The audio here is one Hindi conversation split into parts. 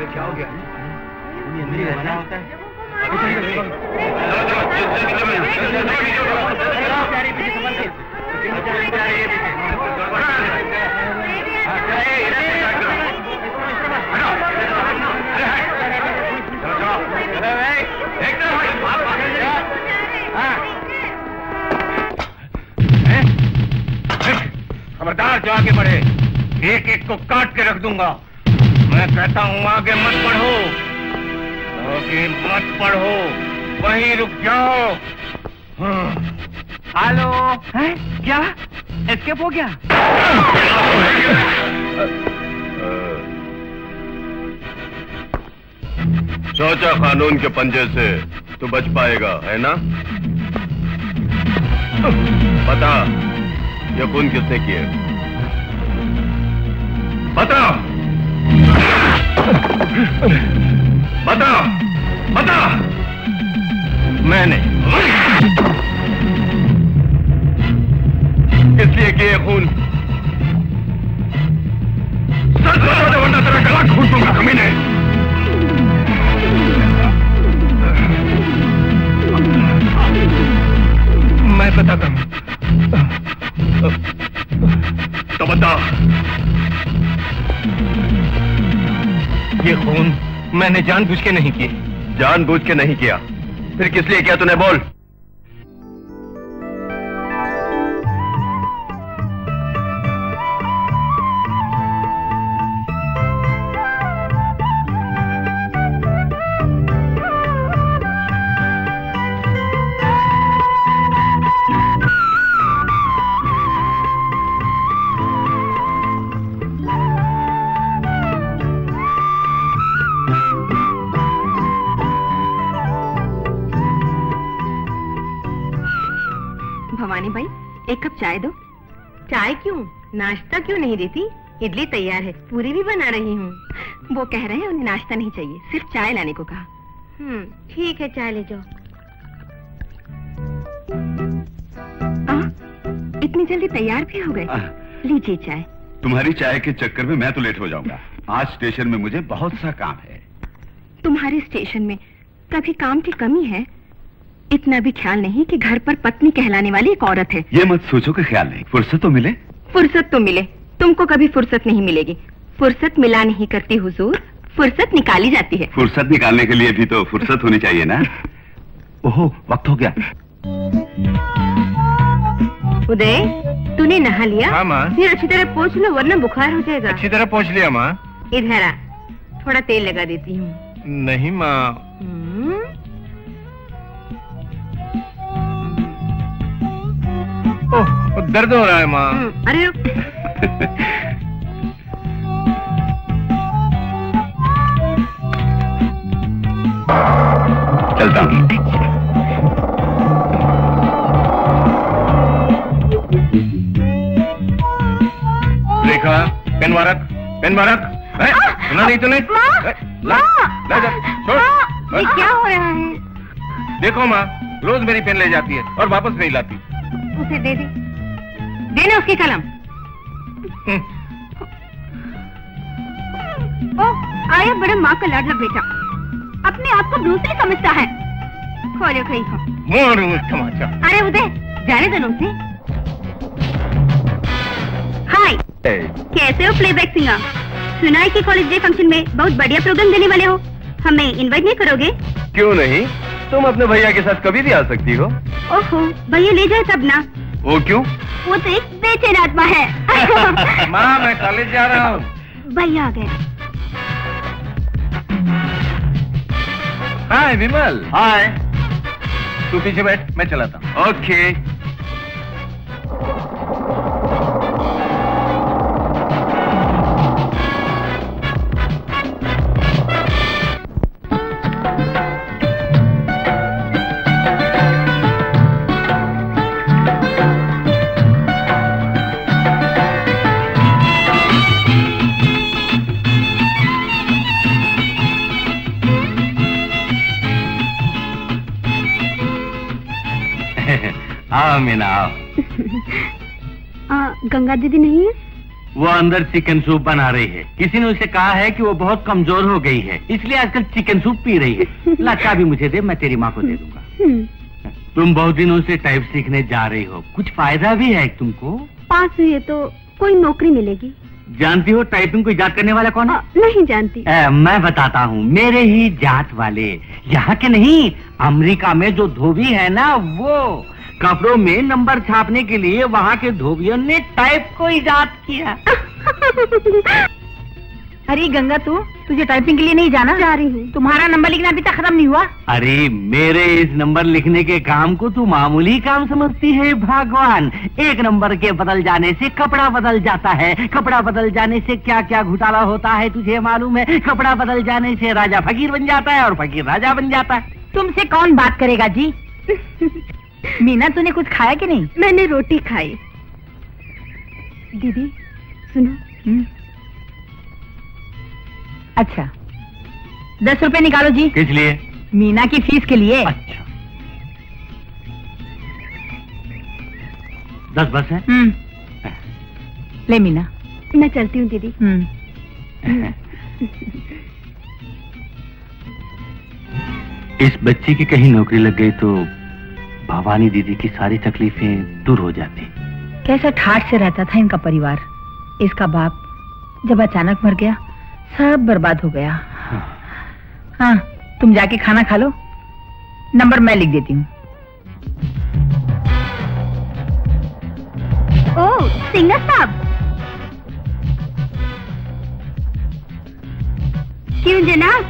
क्या हो गया? ऐसा होता है। खबरदार जो आगे बढ़े, एक एक को काट के रख दूंगा। मैं कहता हूँ आगे मत बढ़ो, आगे मत बढ़ो, वहीं रुक जाओ। हेलो, है क्या? एस्केप हो गया? सोचा कानून के पंजे से तू बच पाएगा, है ना? बता, ये खून किसने किए? बता, बता, बता। मैंने। किसलिए किए खून? सच बता दे वरना तेरा गला घोट दूंगा कमीने। मैं बताता हूँ। तो बता। ये खून मैंने जानबूझ के नहीं किए। जानबूझ के नहीं किया, फिर किस लिए किया तूने? बोल। भवानी भाई, एक कप चाय दो। चाय क्यों? नाश्ता क्यों नहीं देती? इडली तैयार है, पूरी भी बना रही हूँ। वो कह रहे हैं उन्हें नाश्ता नहीं चाहिए, सिर्फ चाय लाने को कहा। ठीक है, चाय ले जाओ। इतनी जल्दी तैयार भी हो गए? लीजिए चाय। तुम्हारी चाय के चक्कर में मैं तो लेट हो जाऊंगा। आज स्टेशन में मुझे बहुत सा काम है। तुम्हारे स्टेशन में कभी काम की कमी है? इतना भी ख्याल नहीं कि घर पर पत्नी कहलाने वाली एक औरत है। ये मत सोचो कि ख्याल नहीं, फुर्सत तो मिले। फुर्सत तो मिले, तुमको कभी फुर्सत नहीं मिलेगी। फुर्सत मिला नहीं करती हुजूर, फुर्सत निकाली जाती है। फुर्सत निकालने के लिए भी तो फुर्सत होनी चाहिए ना। ओहो, वक्त हो गया। उदय, तूने नहा लिया? हाँ माँ। फिर अच्छी तरह पोंछ लो वरना बुखार हो जाएगा। अच्छी तरह पोंछ लिया माँ। इधर आ, थोड़ा तेल लगा देती हूँ। नहीं माँ। ओह, दर्द हो रहा है माँ। अरे चलता हूँ। रेखा, पेन मारक, पेन मारक। सुना नहीं तूने? ला, जा, छोड़। ये क्या हो रहा है? देखो माँ, रोज मेरी पेन ले जाती है और वापस नहीं लाती। उसे दे दे, देना उसकी कलम। ओह, आया बड़ा माँ का लाडला बेटा, अपने आप को दूसरी समझता है। खोलो कहीं को। मारू तमाचा। अरे उदय, जाने दो उसे। हाय, कैसे हो प्लेबैक सिंगर? सुना है कि कॉलेज डे फंक्शन में बहुत बढ़िया प्रोग्राम देने वाले हो, हमें इनवाइट नहीं करोगे? क्यों नहीं, तुम अपने भैया के साथ कभी भी आ सकती हो। ओहो, भैया ले जाए तब ना। वो क्यों? वो तो एक बेचैन आत्मा है। माँ, मैं कॉलेज जा रहा हूँ। भैया आ गए। हाय विमल। हाय। तू पीछे बैठ, मैं चलाता हूँ। ओके। आओ मीना, आओ। गंगा दीदी नहीं है? वो अंदर चिकन सूप बना रही है। किसी ने उसे कहा है कि वो बहुत कमजोर हो गई है, इसलिए आजकल चिकन सूप पी रही है। लड़का भी मुझे दे, मैं तेरी माँ को दे दूंगा। तुम बहुत दिनों से टाइप सीखने जा रही हो, कुछ फायदा भी है तुमको? पास हुई तो कोई नौकरी मिलेगी। जानती हो टाइपिंग को इजाद करने वाला कौन है? नहीं जानती। मैं बताता हूँ, मेरे ही जात वाले, यहाँ के नहीं, अमेरिका में जो धोबी है ना, वो कपड़ों में नंबर छापने के लिए वहाँ के धोबियों ने टाइप को इजाद किया। अरे गंगा, तुझे टाइपिंग के लिए नहीं जाना? जा रही हूँ। तुम्हारा नंबर लिखना अभी तक खत्म नहीं हुआ? अरे मेरे इस नंबर लिखने के काम को तू मामूली काम समझती है? भगवान, एक नंबर के बदल जाने से कपड़ा बदल जाता है, कपड़ा बदल जाने से क्या क्या घोटाला होता है तुझे मालूम है? कपड़ा बदल जाने से राजा फकीर बन जाता है और फकीर राजा बन जाता है। तुमसे कौन बात करेगा जी? मीना, तूने कुछ खाया कि नहीं? मैंने रोटी खाई। दीदी सुनो। अच्छा, 10 रुपए निकालो जी। किस लिए? मीना की फीस के लिए। अच्छा, 10 बस है? ले मीना। मैं चलती हूँ दीदी। इस बच्ची की कहीं नौकरी लग गई तो भवानी दीदी की सारी तकलीफें दूर हो जाती। कैसा ठाठ से रहता था इनका परिवार। इसका बाप जब अचानक मर गया, सब बर्बाद हो गया। हाँ, तुम जाके खाना खा लो, नंबर मैं लिख देती हूँ। ओ सिंगर साहब, क्यों जनाब,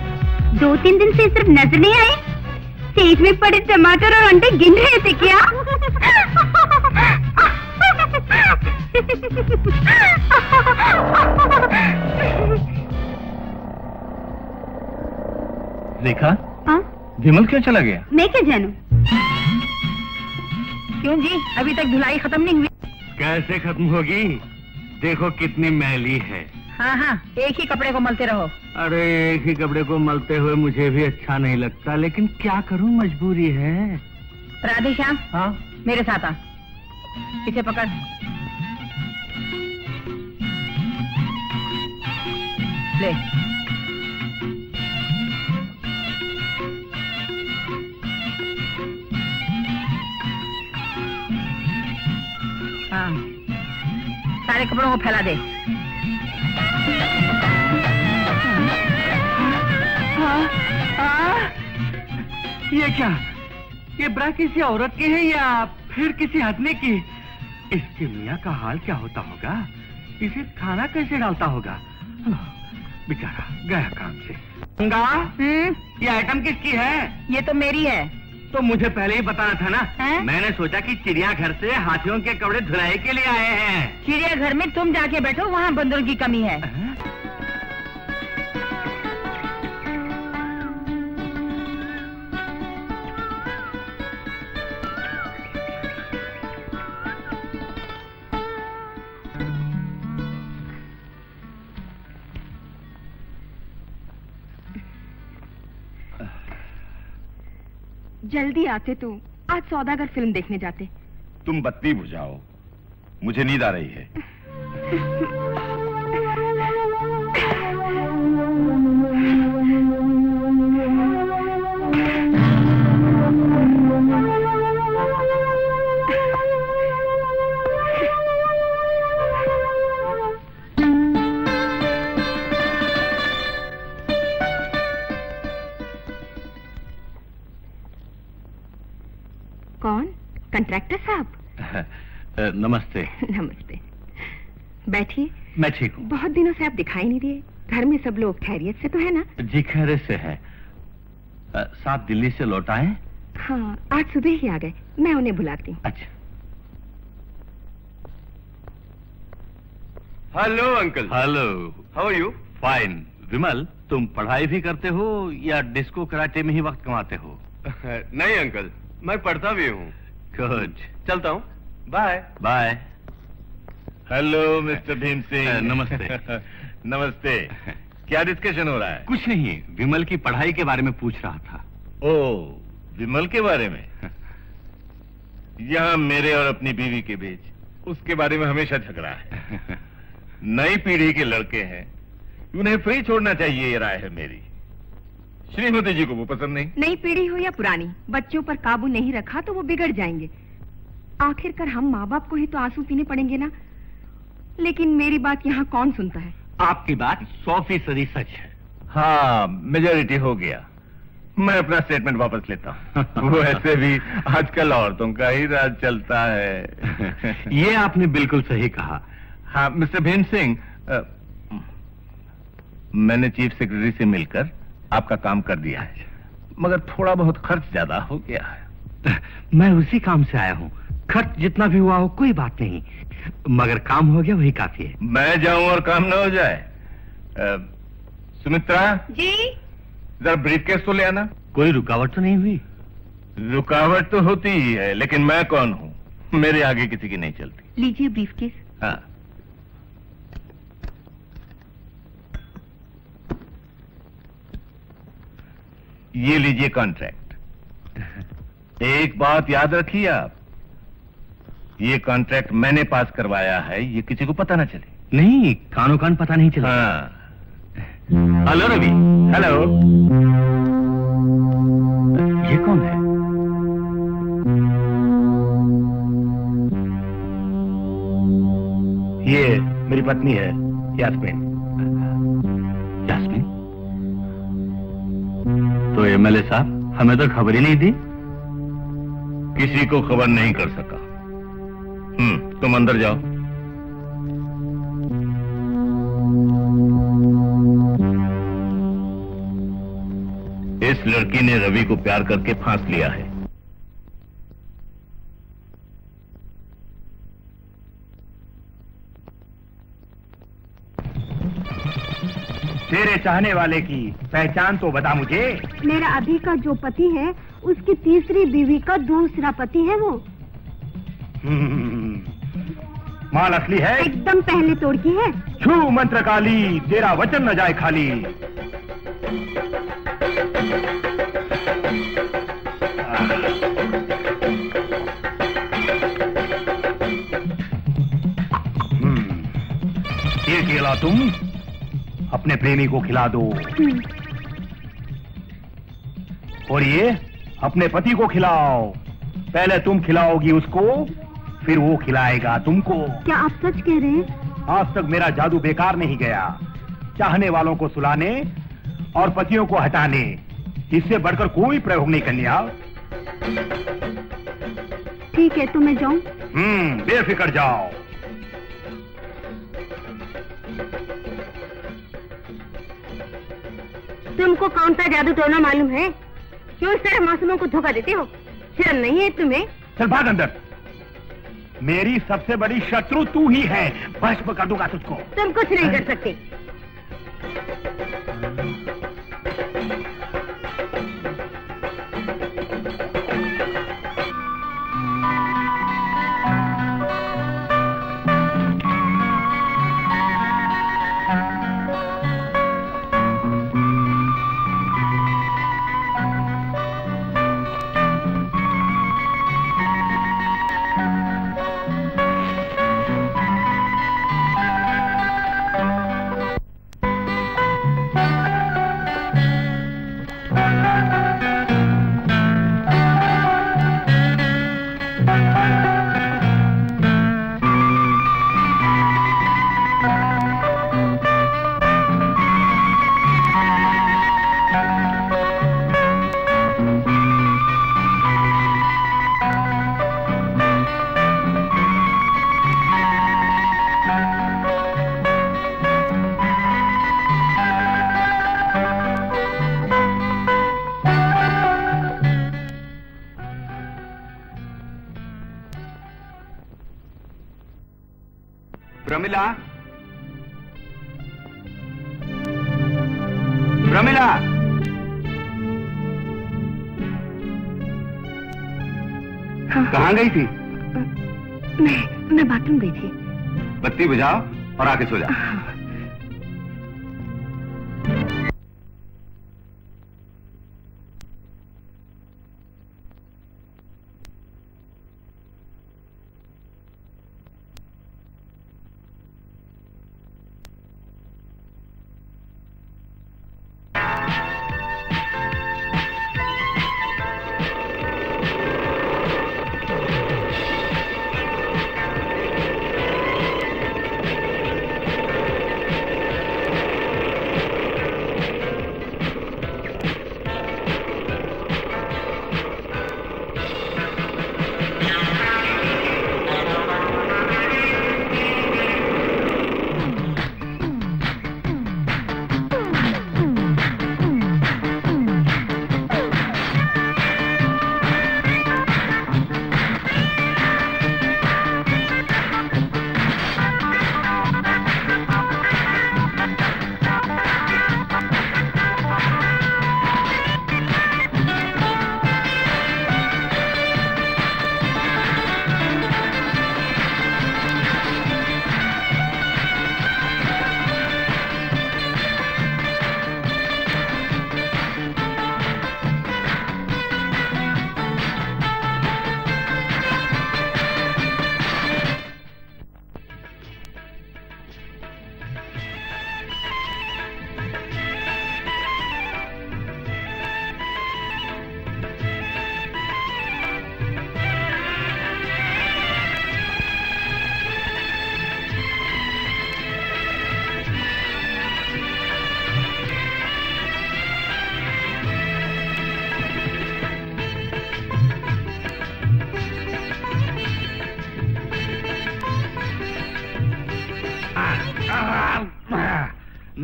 2-3 दिन से सिर्फ नजर नहीं आए? सेज में पड़े टमाटर और अंडे गिन रहे थे क्या? देखा? हाँ? विमल क्यों चला गया? मैं क्या जानूं? क्यों जी, अभी तक धुलाई खत्म नहीं हुई? कैसे खत्म होगी? देखो कितनी मैली है। हाँ हाँ, एक ही कपड़े को मलते रहो। अरे एक ही कपड़े को मलते हुए मुझे भी अच्छा नहीं लगता, लेकिन क्या करूं, मजबूरी है। राधेश्याम, हाँ? मेरे साथ आ, इसे पकड़। ले। हाँ, सारे कपड़ों को फैला दे। ये क्या? ये ब्रा किसी औरत की है या फिर किसी आदमी की? इसके मियाँ का हाल क्या होता होगा? इसे खाना कैसे डालता होगा? बेचारा गया काम से। गंगा, ये आइटम किसकी है? ये तो मेरी है। तो मुझे पहले ही बताना था ना। है? मैंने सोचा कि चिड़ियाघर से हाथियों के कपड़े धुलाई के लिए आए हैं। चिड़ियाघर में तुम जाके बैठो, वहाँ बंदरों की कमी है। जल्दी आते तू, आज सौदागर फिल्म देखने जाते। तुम बत्ती बुझाओ, मुझे नींद आ रही है। कौन? कंट्रैक्टर साहब? नमस्ते। नमस्ते, बैठिए। मैं ठीक हूँ। बहुत दिनों से आप दिखाई नहीं दिए। घर में सब लोग खैरियत से तो है ना? जी खैरियत से है। साहब दिल्ली से लौट आए? हाँ, आज सुबह ही आ गए। मैं उन्हें बुलाती हूँ। अच्छा। Hello uncle. Hello, how are you? Fine. Vimal, तुम पढ़ाई भी करते हो या डिस्को कराटे में ही वक्त कमाते हो? नहीं अंकल, मैं पढ़ता भी हूँ। गुड। चलता हूँ, bye. Bye. Hello mister Bheem Singh. नमस्ते। नमस्ते। क्या डिस्कशन हो रहा है? कुछ नहीं, विमल की पढ़ाई के बारे में पूछ रहा था। ओ, विमल के बारे में? यहाँ मेरे और अपनी बीवी के बीच उसके बारे में हमेशा झगड़ा है। नई पीढ़ी के लड़के हैं, उन्हें फ्री छोड़ना चाहिए, ये राय है मेरी। श्रीमती जी को वो पसंद नहीं। नई पीढ़ी हो या पुरानी, बच्चों पर काबू नहीं रखा तो वो बिगड़ जाएंगे। आखिरकार हम माँ बाप को ही तो आंसू पीने पड़ेंगे ना। लेकिन मेरी बात यहाँ कौन सुनता है? आपकी बात 100% सच है। हाँ, मेजॉरिटी हो गया। मैं अपना स्टेटमेंट वापस लेता हूँ। वो ऐसे भी आजकल औरतों का ही राज चलता है। ये आपने बिल्कुल सही कहा। हाँ मिस्टर भीम सिंह, मैंने चीफ सेक्रेटरी से मिलकर आपका काम कर दिया है, मगर थोड़ा बहुत खर्च ज्यादा हो गया है। मैं उसी काम से आया हूँ। खर्च जितना भी हुआ हो कोई बात नहीं, मगर काम हो गया वही काफी है। मैं जाऊं और काम न हो जाए। सुमित्रा जी। जरा ब्रीफकेस तो ले आना। कोई रुकावट तो नहीं हुई? रुकावट तो होती ही है, लेकिन मैं कौन हूँ, मेरे आगे किसी की नहीं चलती। लीजिए ब्रीफकेस। हाँ, ये लीजिए कॉन्ट्रैक्ट। एक बात याद रखिए आप, ये कॉन्ट्रैक्ट मैंने पास करवाया है, ये किसी को पता ना चले। नहीं, कानो कान पता नहीं चला। हाँ। हेलो रवि। हेलो। ये कौन है? ये मेरी पत्नी है, यास्मीन। यास्मीन? तो एमएलए साहब हमें तो खबर ही नहीं दी। किसी को खबर नहीं कर सका। तुम अंदर जाओ। इस लड़की ने रवि को प्यार करके फांस लिया है। तेरे चाहने वाले की पहचान तो बता मुझे। मेरा अभी का जो पति है उसकी तीसरी बीवी का दूसरा पति है वो। माल असली है? एकदम पहले तोड़ की है। छू मंत्र काली, तेरा वचन न जाए खाली। ये केला तुम अपने प्रेमी को खिला दो और ये अपने पति को खिलाओ। पहले तुम खिलाओगी उसको, फिर वो खिलाएगा तुमको। क्या आप सच कह रहे हैं? आज तक मेरा जादू बेकार नहीं गया। चाहने वालों को सुलाने और पतियों को हटाने, इससे बढ़कर कोई प्रयोग नहीं करने। आओ। ठीक है, तो मैं जाऊं? बेफिक्र जाओ। तुमको कौन सा जादू टोना मालूम है? क्यों इस तरह मासूमों को धोखा देते हो? शर्म नहीं है तुम्हें? चल भाग अंदर। मेरी सबसे बड़ी शत्रु तू ही है। भस्म कर दूंगा तुझको। तुम कुछ नहीं कर सकते। प्रमिला, प्रमिला, हाँ। कहाँ गई थी? मैं बाथरूम गई थी। बत्ती बुझाओ और आके सो जाओ।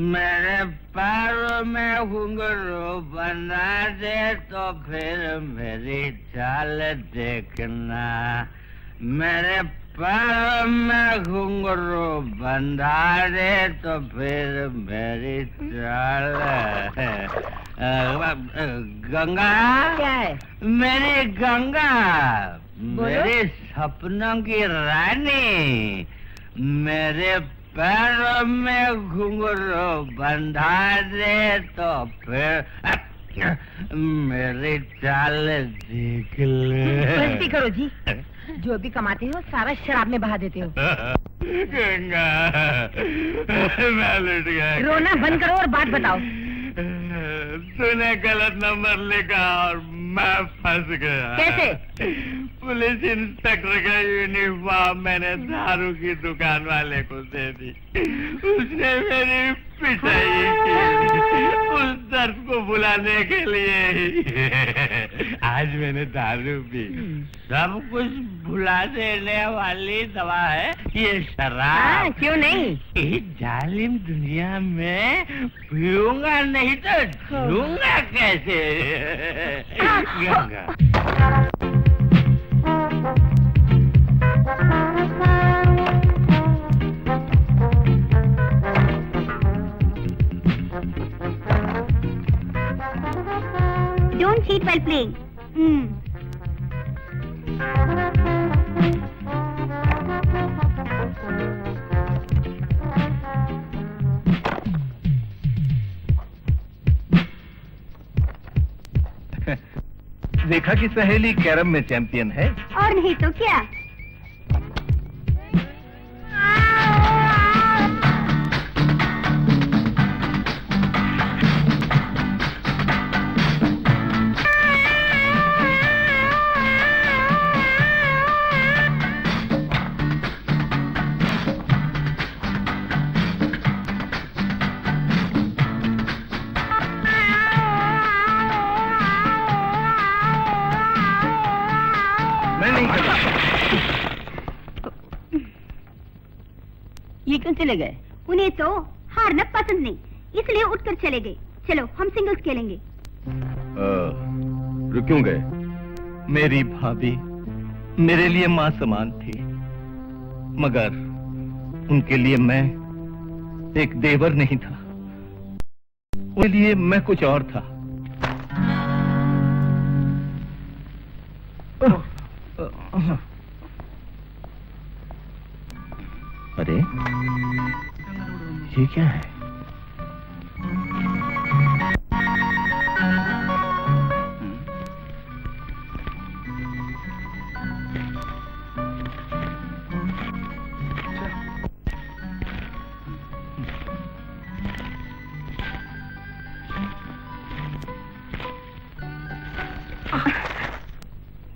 मेरे पैरों में घुंघरू बना दे तो फिर मेरी चाल देखना। मेरे पैरों में घुंघरू बंधा दे तो फिर मेरी चाल। गंगा क्या है? मेरी गंगा, बोलो। मेरे सपनों की रानी, मेरे पैरों में घुंघरू बंधा दे तो फिर मेरी चाल देख ले। गलती करो जी, जो भी कमाते हो सारा शराब में बहा देते हो। गंगा, मैं लुट गया। रोना बंद करो और बात बताओ। तूने गलत नंबर लिखा और मैं फंस गया। कैसे? पुलिस इंस्पेक्टर का यूनिफॉर्म मैंने दारू की दुकान वाले को दे दी। उसने मेरी पिटाई की। उस दर्द को भुलाने के लिए आज मैंने दारू पी। सब कुछ भुला देने वाली दवा है ये शराब। क्यों नहीं? इस जालिम दुनिया में पीऊंगा नहीं तो जीऊंगा कैसे? Ganga. Don't cheat while playing. देखा कि सहेली कैरम में चैंपियन है। और नहीं तो क्या। ये क्यों चले गए? उन्हें तो हारना पसंद नहीं, इसलिए उठकर चले गए। चलो हम सिंगल्स खेलेंगे। रुक क्यों गए? मेरी भाभी मेरे लिए माँ समान थी, मगर उनके लिए मैं एक देवर नहीं था, उनके लिए मैं कुछ और था। अरे ये क्या है?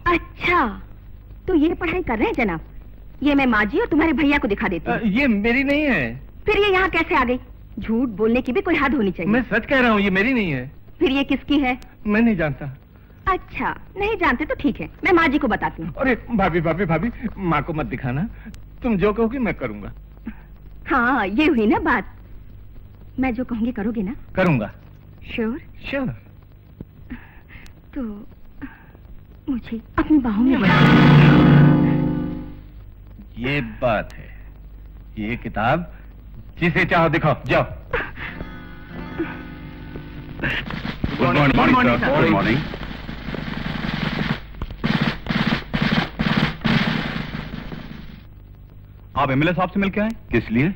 अच्छा, तो ये पढ़ाई कर रहे हैं जनाब? ये मैं माँ जी और तुम्हारे भैया को दिखा देती हूँ। ये मेरी नहीं है। फिर ये यहाँ कैसे आ गई? झूठ बोलने की भी कोई हद होनी चाहिए। मैं सच कह रहा हूँ, ये मेरी नहीं है। फिर ये किसकी है? मैं नहीं जानता। अच्छा, नहीं जानते तो ठीक है, मैं माँ जी को बताती हूँ। अरे भाभी भाभी भाभी, माँ को मत दिखाना, तुम जो कहोगी मैं करूँगा। हाँ, ये हुई ना बात। मैं जो कहूँगी करोगे ना? करूँगा। श्योर? श्योर। तो मुझे अपनी बाहों में भर। ये बात है। ये किताब जिसे चाहो दिखाओ, जाओ। Good morning sir. Good morning. आप एमएलए साहब से मिलके आए? किस लिए?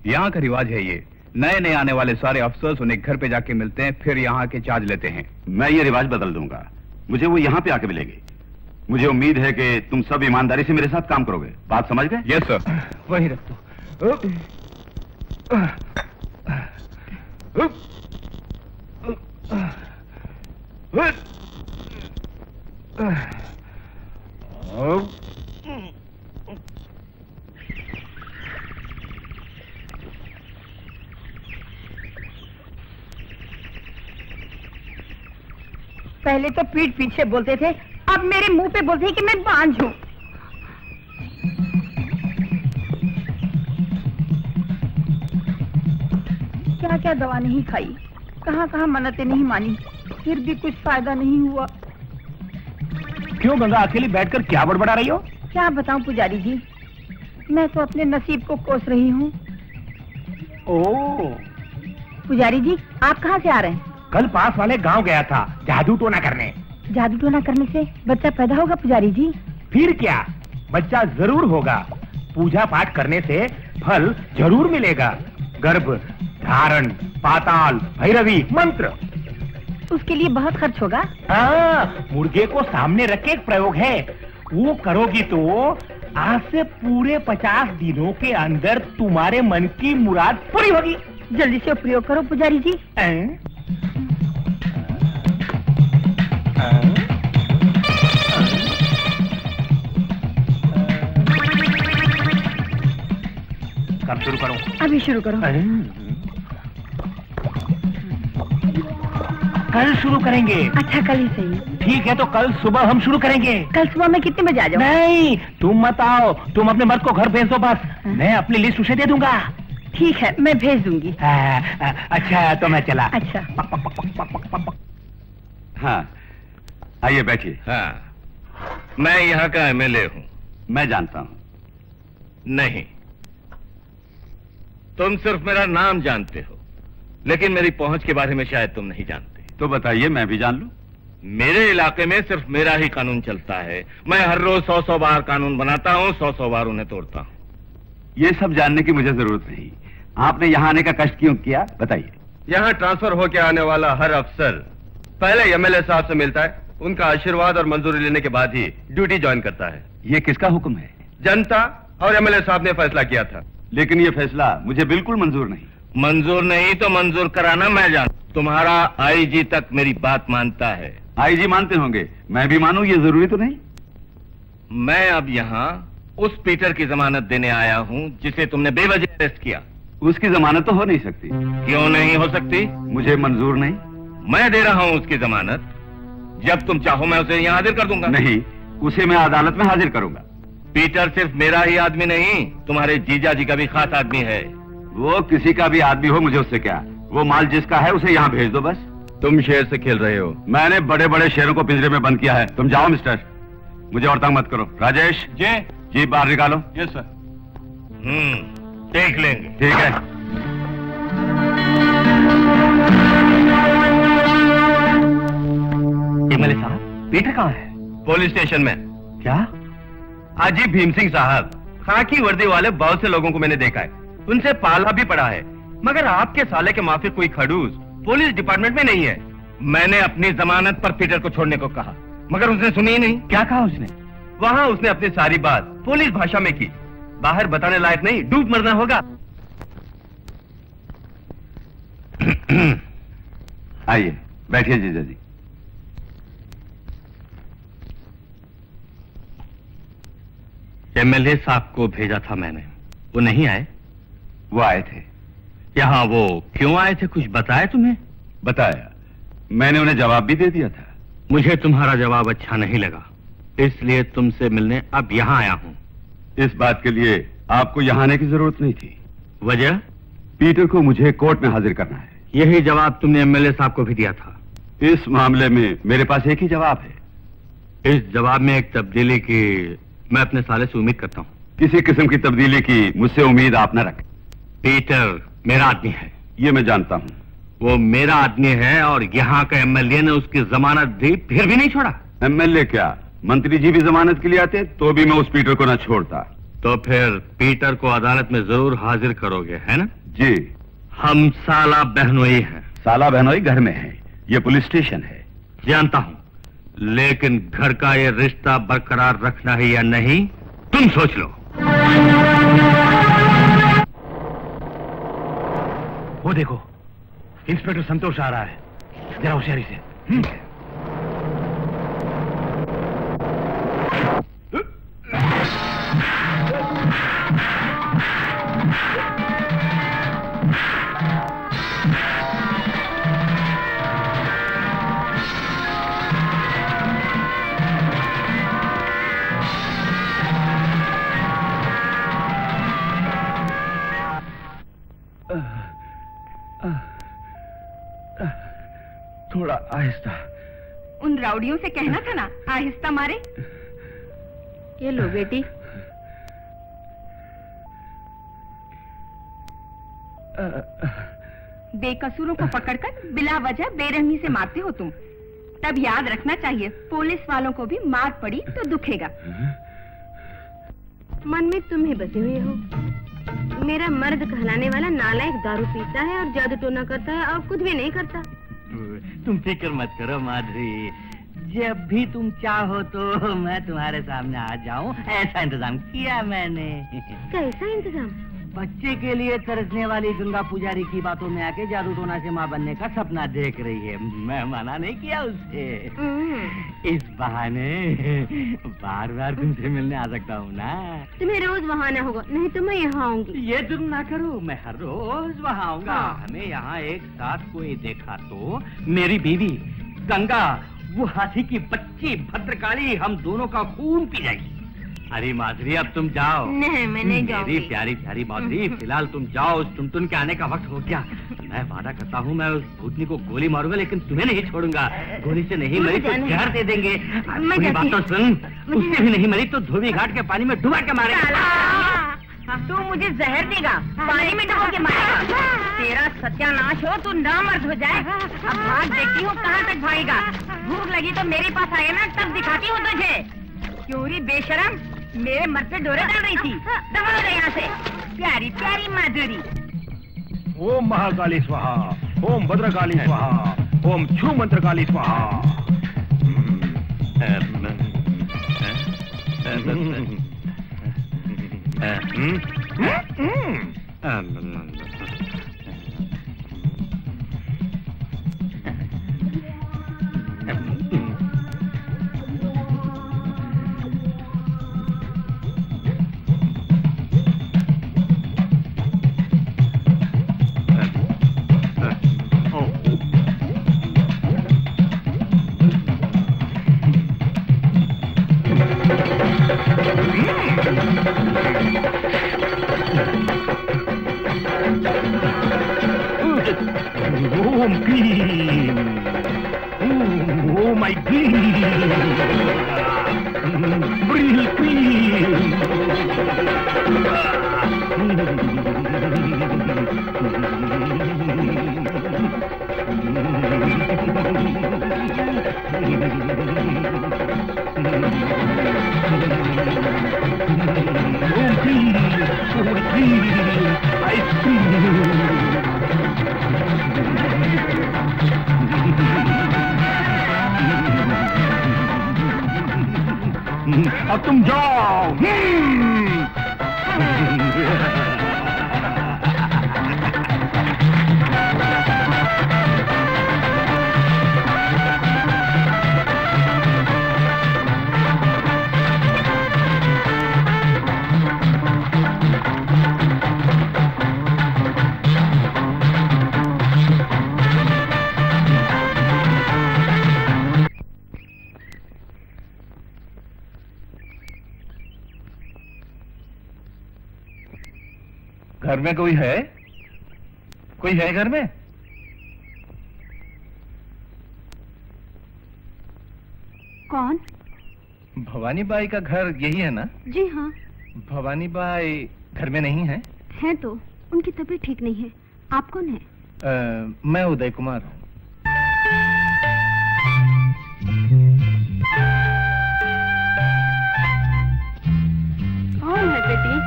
यहाँ का रिवाज है ये, नए नए आने वाले सारे अफसर्स उन्हें घर पे जाके मिलते हैं, फिर यहाँ के चार्ज लेते हैं। मैं ये रिवाज बदल दूंगा, मुझे वो यहाँ पे आके मिलेंगे। मुझे उम्मीद है कि तुम सब ईमानदारी से मेरे साथ काम करोगे। बात समझ गए? Yes sir. वहीं रख दो। पहले तो पीठ पीछे बोलते थे, अब मेरे मुंह पे बोलते हैं कि मैं बांझ हूँ। क्या क्या दवा नहीं खाई, कहाँ कहाँ मन्नतें नहीं मानी, फिर भी कुछ फायदा नहीं हुआ। क्यों गंगा, अकेली बैठकर क्या बड़बड़ा रही हो? क्या बताऊं पुजारी जी, मैं तो अपने नसीब को कोस रही हूँ। ओह, पुजारी जी, आप कहाँ से आ रहे हैं? कल पास वाले गांव गया था जादू टोना करने। जादू टोना करने से बच्चा पैदा होगा पुजारी जी? फिर क्या, बच्चा जरूर होगा। पूजा पाठ करने से फल जरूर मिलेगा। गर्भ धारण, पाताल भैरवी मंत्र। उसके लिए बहुत खर्च होगा। हाँ, मुर्गे को सामने रख के एक प्रयोग है, वो करोगी तो आज से पूरे 50 दिनों के अंदर तुम्हारे मन की मुराद पूरी होगी। जल्दी से प्रयोग करो पुजारी जी। कब शुरू करूं? अभी शुरू करो। कल शुरू करेंगे। अच्छा, कल ही सही। ठीक है, तो कल सुबह हम शुरू करेंगे। कल सुबह मैं कितने बजे आ जाऊँ? नहीं, तुम मत आओ, तुम अपने मर्द को घर भेज दो बस। मैं अपनी लिस्ट उसे दे दूंगा। ठीक है, मैं भेज दूंगी। अच्छा, तो मैं चला। अच्छा। हाँ, आइए बैठिए। हाँ, मैं यहाँ का एमएलए हूँ। मैं जानता हूँ। नहीं, तुम सिर्फ मेरा नाम जानते हो, लेकिन मेरी पहुंच के बारे में शायद तुम नहीं जानते। तो बताइए, मैं भी जान लूं। मेरे इलाके में सिर्फ मेरा ही कानून चलता है। मैं हर रोज 100 बार कानून बनाता हूँ, 100 बार उन्हें तोड़ता हूँ। ये सब जानने की मुझे जरूरत नहीं। आपने यहाँ आने का कष्ट क्यों किया, बताइए। यहाँ ट्रांसफर होकर आने वाला हर अफसर पहले एमएलए साहब से मिलता है, उनका आशीर्वाद और मंजूरी लेने के बाद ही ड्यूटी ज्वाइन करता है। ये किसका हुक्म है? जनता और एमएलए साहब ने फैसला किया था। लेकिन ये फैसला मुझे बिल्कुल मंजूर नहीं। मंजूर नहीं तो मंजूर कराना मैं जानता। तुम्हारा आईजी तक मेरी बात मानता है। आईजी मानते होंगे, मैं भी मानूं, ये जरूरी तो नहीं। मैं अब यहाँ उस पीटर की जमानत देने आया हूँ जिसे तुमने बेवजह अरेस्ट किया। उसकी जमानत तो हो नहीं सकती। क्यों नहीं हो सकती? मुझे मंजूर नहीं। मैं दे रहा हूँ उसकी जमानत। जब तुम चाहो मैं उसे यहाँ हाजिर कर दूंगा। नहीं, उसे मैं अदालत में हाजिर करूंगा। पीटर सिर्फ मेरा ही आदमी नहीं, तुम्हारे जीजा जी का भी खास आदमी है। वो किसी का भी आदमी हो, मुझे उससे क्या। वो माल जिसका है उसे यहाँ भेज दो बस। तुम शेर से खेल रहे हो। मैंने बड़े बड़े शेरों को पिंजरे में बंद किया है। तुम जाओ मिस्टर, मुझे और तंग मत करो। राजेश जी जीप बाहर निकालो। Yes sir. देख लेंगे। ठीक है। एमएलए साहब, पीटर कहाँ है? पुलिस स्टेशन में। क्या? अजी भीम सिंह साहब, खाकी वर्दी वाले बहुत से लोगों को मैंने देखा है, उनसे पाला भी पड़ा है, मगर आपके साले के माफिक कोई खड़ूस पुलिस डिपार्टमेंट में नहीं है। मैंने अपनी जमानत पर पीटर को छोड़ने को कहा, मगर उसने सुनी ही नहीं। क्या कहा उसने? वहाँ उसने अपनी सारी बात पुलिस भाषा में की। बाहर बताने लायक नहीं, डूब मरना होगा। आइए बैठिए जीजा जी। एमएलए साहब को भेजा था मैंने, वो नहीं आए? वो आए थे। यहाँ वो क्यों आए थे, कुछ बताया तुम्हें? बताया, मैंने उन्हें जवाब भी दे दिया था। मुझे तुम्हारा जवाब अच्छा नहीं लगा, इसलिए तुमसे मिलने अब यहाँ आया हूँ। इस बात के लिए आपको यहाँ आने की जरूरत नहीं थी। वजह? पीटर को मुझे कोर्ट में हाजिर करना है। यही जवाब तुमने एमएलए साहब को भी दिया था। इस मामले में मेरे पास एक ही जवाब है। इस जवाब में एक तब्दीली की मैं अपने साले से उम्मीद करता हूँ। किसी किस्म की तब्दीली की मुझसे उम्मीद आप न रखें। पीटर मेरा आदमी है। ये मैं जानता हूँ। वो मेरा आदमी है और यहाँ का एमएलए ने उसकी जमानत दी, फिर भी नहीं छोड़ा। एमएलए क्या, मंत्री जी भी जमानत के लिए आते तो भी मैं उस पीटर को न छोड़ता। तो फिर पीटर को अदालत में जरूर हाजिर करोगे, है ना? जी। हम साला बहनोई हैं। साला बहनोई घर में है, ये पुलिस स्टेशन है। जानता हूँ, लेकिन घर का ये रिश्ता बरकरार रखना है या नहीं, तुम सोच लो। वो देखो, इंस्पेक्टर संतोष आ रहा है, जरा होशियारी से। थोड़ा आहिस्ता। उन राउडियों से कहना था ना आहिस्ता मारे। ये लो बेटी। बेकसूरों को पकड़कर बिला वजह बेरहमी से मारते हो तुम। तब याद रखना चाहिए, पुलिस वालों को भी मार पड़ी तो दुखेगा। मन में तुम ही बसे हुए हो। मेरा मर्द कहलाने वाला नालायक दारू पीता है और जादू टोना करता है और कुछ भी नहीं करता। तुम फिक्र मत करो माधुरी, जब भी तुम चाहो तो मैं तुम्हारे सामने आ जाऊं, ऐसा इंतजाम किया मैंने। कैसा इंतजाम? बच्चे के लिए तरसने वाली गंगा पुजारी की बातों में आके जादू टोना से माँ बनने का सपना देख रही है। मैं मना नहीं किया उसे। इस बहाने बार बार तुमसे मिलने आ सकता हूँ ना। तुम्हें रोज वहाँ आना होगा, नहीं तो मैं यहाँ आऊंगी। ये तुम ना करो, मैं हर रोज वहाँ आऊंगा। हमें यहाँ एक साथ कोई देखा तो मेरी बीवी गंगा, वो हाथी की बच्ची भद्रकाली, हम दोनों का खून पी जाएगी। अरे माधुरी अब तुम जाओ। नहीं, मैं नहीं जाऊंगी। मेरी प्यारी प्यारी माधुरी, फिलहाल तुम जाओ, उस टुनटुन के आने का वक्त हो गया। मैं वादा करता हूँ मैं उस भूतनी को गोली मारूंगा, लेकिन तुम्हें नहीं छोड़ूंगा। गोली से नहीं मरी तो जहर दे देंगे। मेरी बात तो सुन, उससे भी नहीं मरी तो धोबी घाट के पानी में डुबा के मारेगा। तू मुझे जहर देगा, पानी में डुबो के मारेगा। तेरा सत्यानाश हो, तू नामर्द हो जाए। अब भाग, देखती हूँ कहाँ तक भागेगा। भूख लगी तो मेरे पास आए ना, तब दिखाती हूँ तुझे। क्यों री बेशरम, मेरे मर पे डोरे डाल रही थी। दबा दे यहाँ से, प्यारी प्यारी माधुरी। ओम महाकाली स्वाहा, ओम भद्रकाली स्वाहा, ओम छू मंत्रकाली स्वाहा। Om Green! Oh my Green! Brill Green! Oh Green! Oh Green! Ice Cream! अब तुम जाओ। घर में कोई है? कोई है घर में? कौन? भवानी बाई का घर यही है ना? जी हाँ। भवानी बाई घर में नहीं है? है तो, उनकी तबीयत ठीक नहीं है। आप कौन है? मैं उदय कुमार हूँ। कौन है बेटी?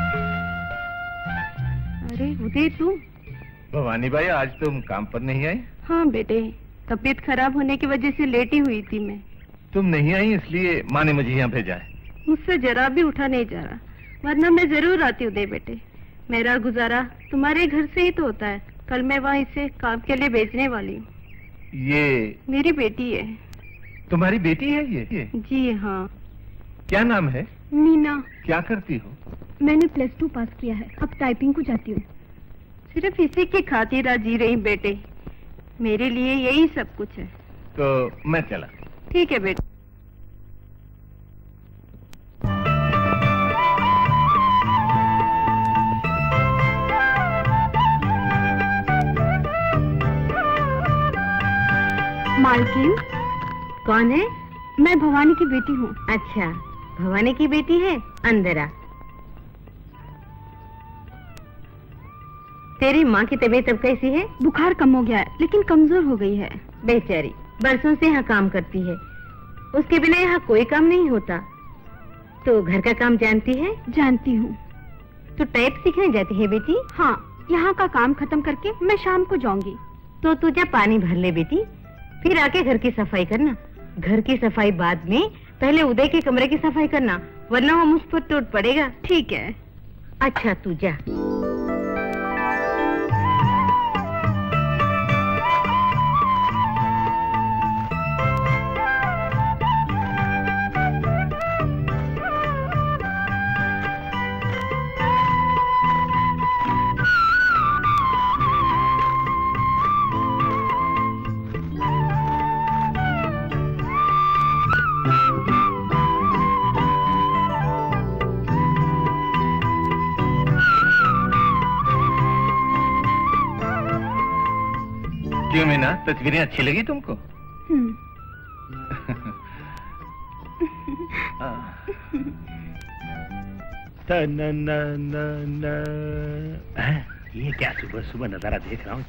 अरे उदय तुम? भवानी बाई आज तुम काम पर नहीं आई? हाँ बेटे, तबीयत खराब होने की वजह से लेटी हुई थी मैं। तुम नहीं आई इसलिए माँ ने मुझे यहाँ भेजा है। मुझसे जरा भी उठा नहीं जा रहा, वरना मैं जरूर आती उदय बेटे। मेरा गुजारा तुम्हारे घर से ही तो होता है। कल मैं वहाँ इसे काम के लिए भेजने वाली हूँ। ये मेरी बेटी है। तुम्हारी बेटी है ये? जी हाँ। क्या नाम है? मीना। क्या करती हो? मैंने +2 पास किया है, अब टाइपिंग को जाती हूँ। सिर्फ इसी की खातिर जी रही बेटे, मेरे लिए यही सब कुछ है। तो मैं चला। ठीक है बेटे। मालकिन, कौन है? मैं भवानी की बेटी हूँ। अच्छा, भवानी की बेटी है। अंदर आ। तेरी माँ की तबीयत अब कैसी है? बुखार कम हो गया है, लेकिन कमजोर हो गई है। बेचारी बरसों से यहाँ काम करती है, उसके बिना यहाँ कोई काम नहीं होता। तो घर का काम जानती है? जानती हूँ। तो टाइप सीखने जाती है बेटी? हाँ, यहाँ का काम खत्म करके मैं शाम को जाऊंगी। तो तू जा पानी भर ले बेटी, फिर आके घर की सफाई करना। घर की सफाई बाद में, पहले उदय के कमरे की सफाई करना, वरना वो मुझ पर टूट पड़ेगा। ठीक है। अच्छा तू जा। क्यों मीना, तस्वीरें अच्छी लगी तुमको? ये क्या सुबह सुबह नजारा देख रहा हूँ।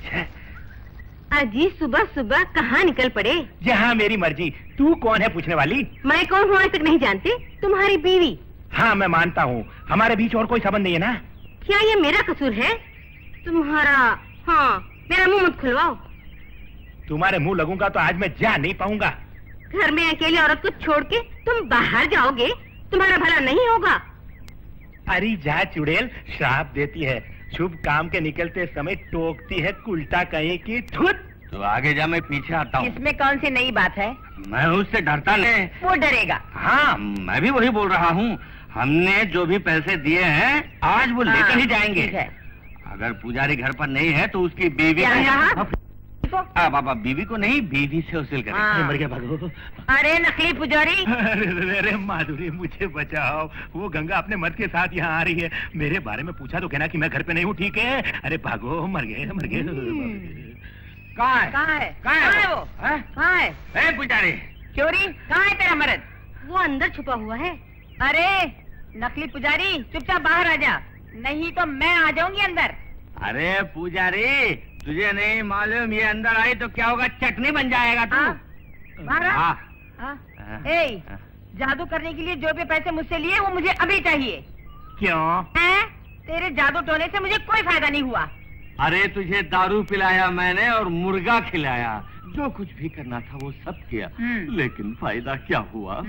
अजी सुबह सुबह कहाँ निकल पड़े? जहाँ मेरी मर्जी। तू कौन है पूछने वाली? मैं कौन हूँ आज तक नहीं जानते? तुम्हारी बीवी। हाँ मैं मानता हूँ, हमारे बीच और कोई संबंध नहीं है ना। क्या ये मेरा कसूर है? तुम्हारा, हाँ, मेरा मुंह मत खुलवाओ। तुम्हारे मुंह लगूंगा तो आज मैं जा नहीं पाऊंगा। घर में अकेली औरत को छोड़ के तुम बाहर जाओगे, तुम्हारा भला नहीं होगा। अरे जा चुड़ैल, श्राप देती है, शुभ काम के निकलते समय टोकती है, उल्टा कहीं की थुत। तो आगे जा, मैं पीछे आता हूँ। इसमें कौन सी नई बात है? मैं उससे डरता नहीं। वो डरेगा। हाँ, मैं भी वही बोल रहा हूँ। हमने जो भी पैसे दिए हैं, आज वो लेकर ही जाएंगे। ठीक है। अगर पुजारी घर पर नहीं है तो उसकी बीवी क्या कहा? बाबा, बीवी को नहीं, बीवी से वसूल करेंगे। हाँ। मर गया भागो। अरे नकली पुजारी। अरे माधुरी, मुझे बचाओ, वो गंगा अपने मर्द के साथ यहाँ आ रही है। मेरे बारे में पूछा तो कहना कि मैं घर पे नहीं हूँ, ठीक है? अरे भागो, मर गए मर गए। कहाँ है? कहाँ है? कहाँ कहाँ है है वो? हैं? कहाँ है? ए पुजारी, चोरी, कहाँ है तेरा मर्द? वो अंदर छुपा हुआ है। अरे नकली पुजारी, चुपचाप बाहर आ जा, नहीं तो मैं आ जाऊंगी अंदर। अरे पुजारी, तुझे नहीं मालूम ये अंदर आई तो क्या होगा? चटनी बन जाएगा तू। बाहर आ। हाँ। हाँ? ए, जादू करने के लिए जो भी पैसे मुझसे लिए वो मुझे अभी चाहिए। क्यों? हैं? तेरे जादू टोने से मुझे कोई फायदा नहीं हुआ। अरे तुझे दारू पिलाया मैंने और मुर्गा खिलाया, जो कुछ भी करना था वो सब किया, लेकिन फायदा क्या हुआ?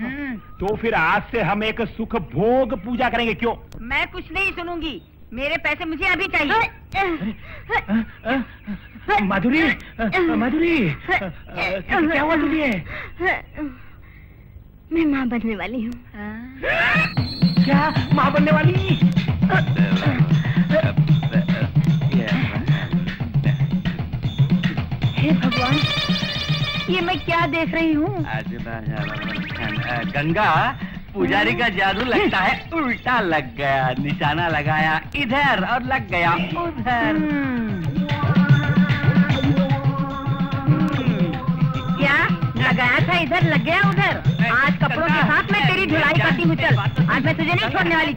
तो फिर आज से हम एक सुख भोग पूजा करेंगे, क्यों? मैं कुछ नहीं सुनूंगी, मेरे पैसे मुझे अभी चाहिए। माधुरी, माधुरी, क्या हुआ तुझे? मैं माँ बनने वाली हूँ। क्या माँ बनने वाली? हे भगवान, ये मैं क्या देख रही हूँ? गंगा, पुजारी का जादू लगता है उल्टा लग गया। निशाना लगाया इधर और लग गया उधर। क्या लगाया था इधर, लग गया उधर? आज कपड़ों के साथ मैं तेरी धुलाई करती हूँ। चल, आज मैं तुझे नहीं छोड़ने वाली।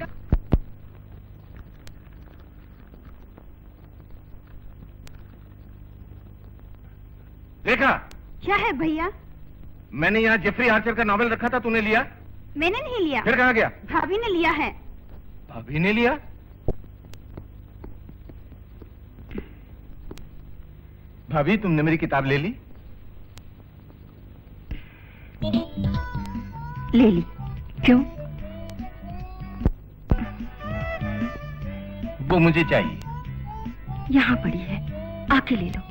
देखा? क्या है भैया? मैंने यहाँ जेफरी आर्चर का नॉवेल रखा था, तूने लिया? मैंने नहीं लिया, फिर कहाँ गया? भाभी ने लिया है। भाभी ने लिया? भाभी, तुमने मेरी किताब ले ली? ले ली। क्यों? वो मुझे चाहिए। यहाँ पड़ी है, आके ले लो।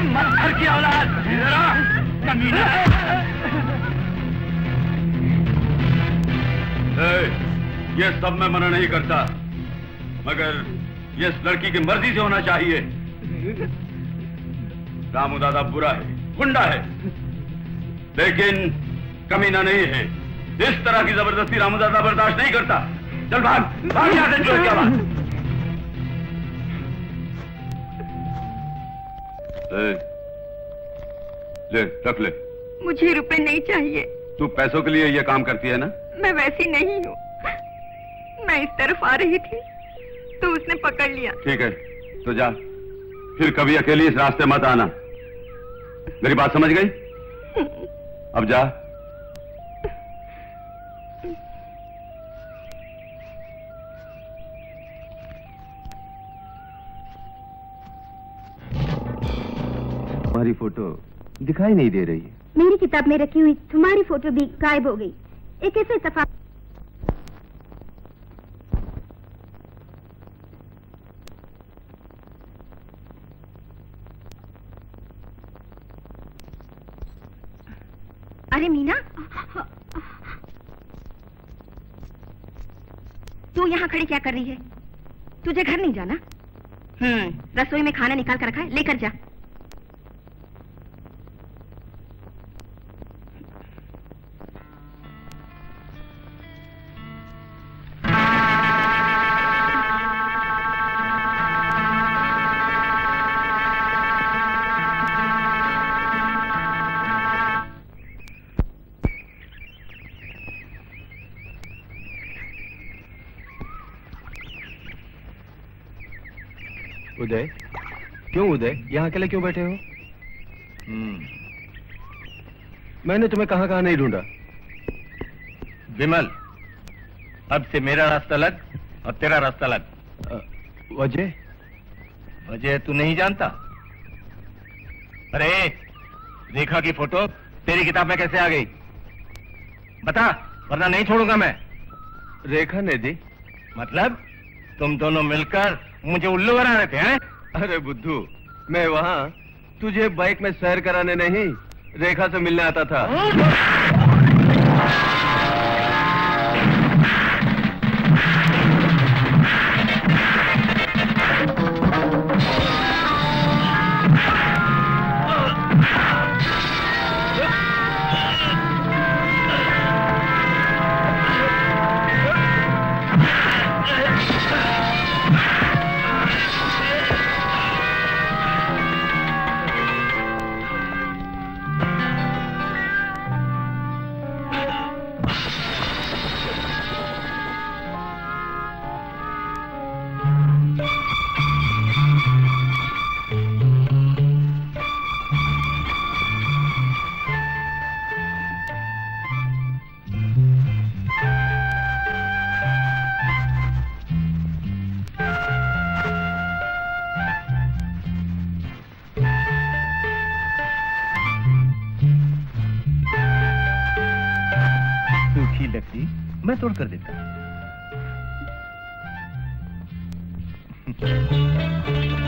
मच्छर की औलाद, इधर आ, कमीना। ये सब मैं मना नहीं करता, मगर ये इस लड़की की मर्जी से होना चाहिए। रामू दादा बुरा है, गुंडा है, लेकिन कमीना नहीं है। इस तरह की जबरदस्ती रामू दादा बर्दाश्त नहीं करता। चल भाग, भाग यहाँ से। जो क्या बात? ले रख ले। मुझे रुपए नहीं चाहिए। तू पैसों के लिए ये काम करती है ना? मैं वैसी नहीं हूँ। मैं इस तरफ आ रही थी तो उसने पकड़ लिया। ठीक है, तो जा, फिर कभी अकेली इस रास्ते मत आना। मेरी बात समझ गई? अब जा। तुम्हारी फोटो दिखाई नहीं दे रही है। मेरी किताब में रखी हुई तुम्हारी फोटो भी गायब हो गई। ये कैसे इत्तेफाक? अरे मीना, तू यहाँ खड़ी क्या कर रही है? तुझे घर नहीं जाना? रसोई में खाना निकाल कर रखा है, लेकर जा। उदय, क्यों उदय, यहाँ अकेले क्यों बैठे हो? मैंने तुम्हें कहाँ कहाँ नहीं ढूंढा। विमल, अब से मेरा रास्ता अलग और तेरा रास्ता अलग। वजह? वजह तू नहीं जानता? अरे रेखा की फोटो तेरी किताब में कैसे आ गई? बता, वरना नहीं छोड़ूंगा मैं। रेखा ने दी? मतलब तुम दोनों मिलकर मुझे उल्लू बना रहे थे, हैं? अरे बुद्धू, मैं वहाँ तुझे बाइक में सैर कराने नहीं, रेखा से मिलने आता था। मैं तोड़ कर देता।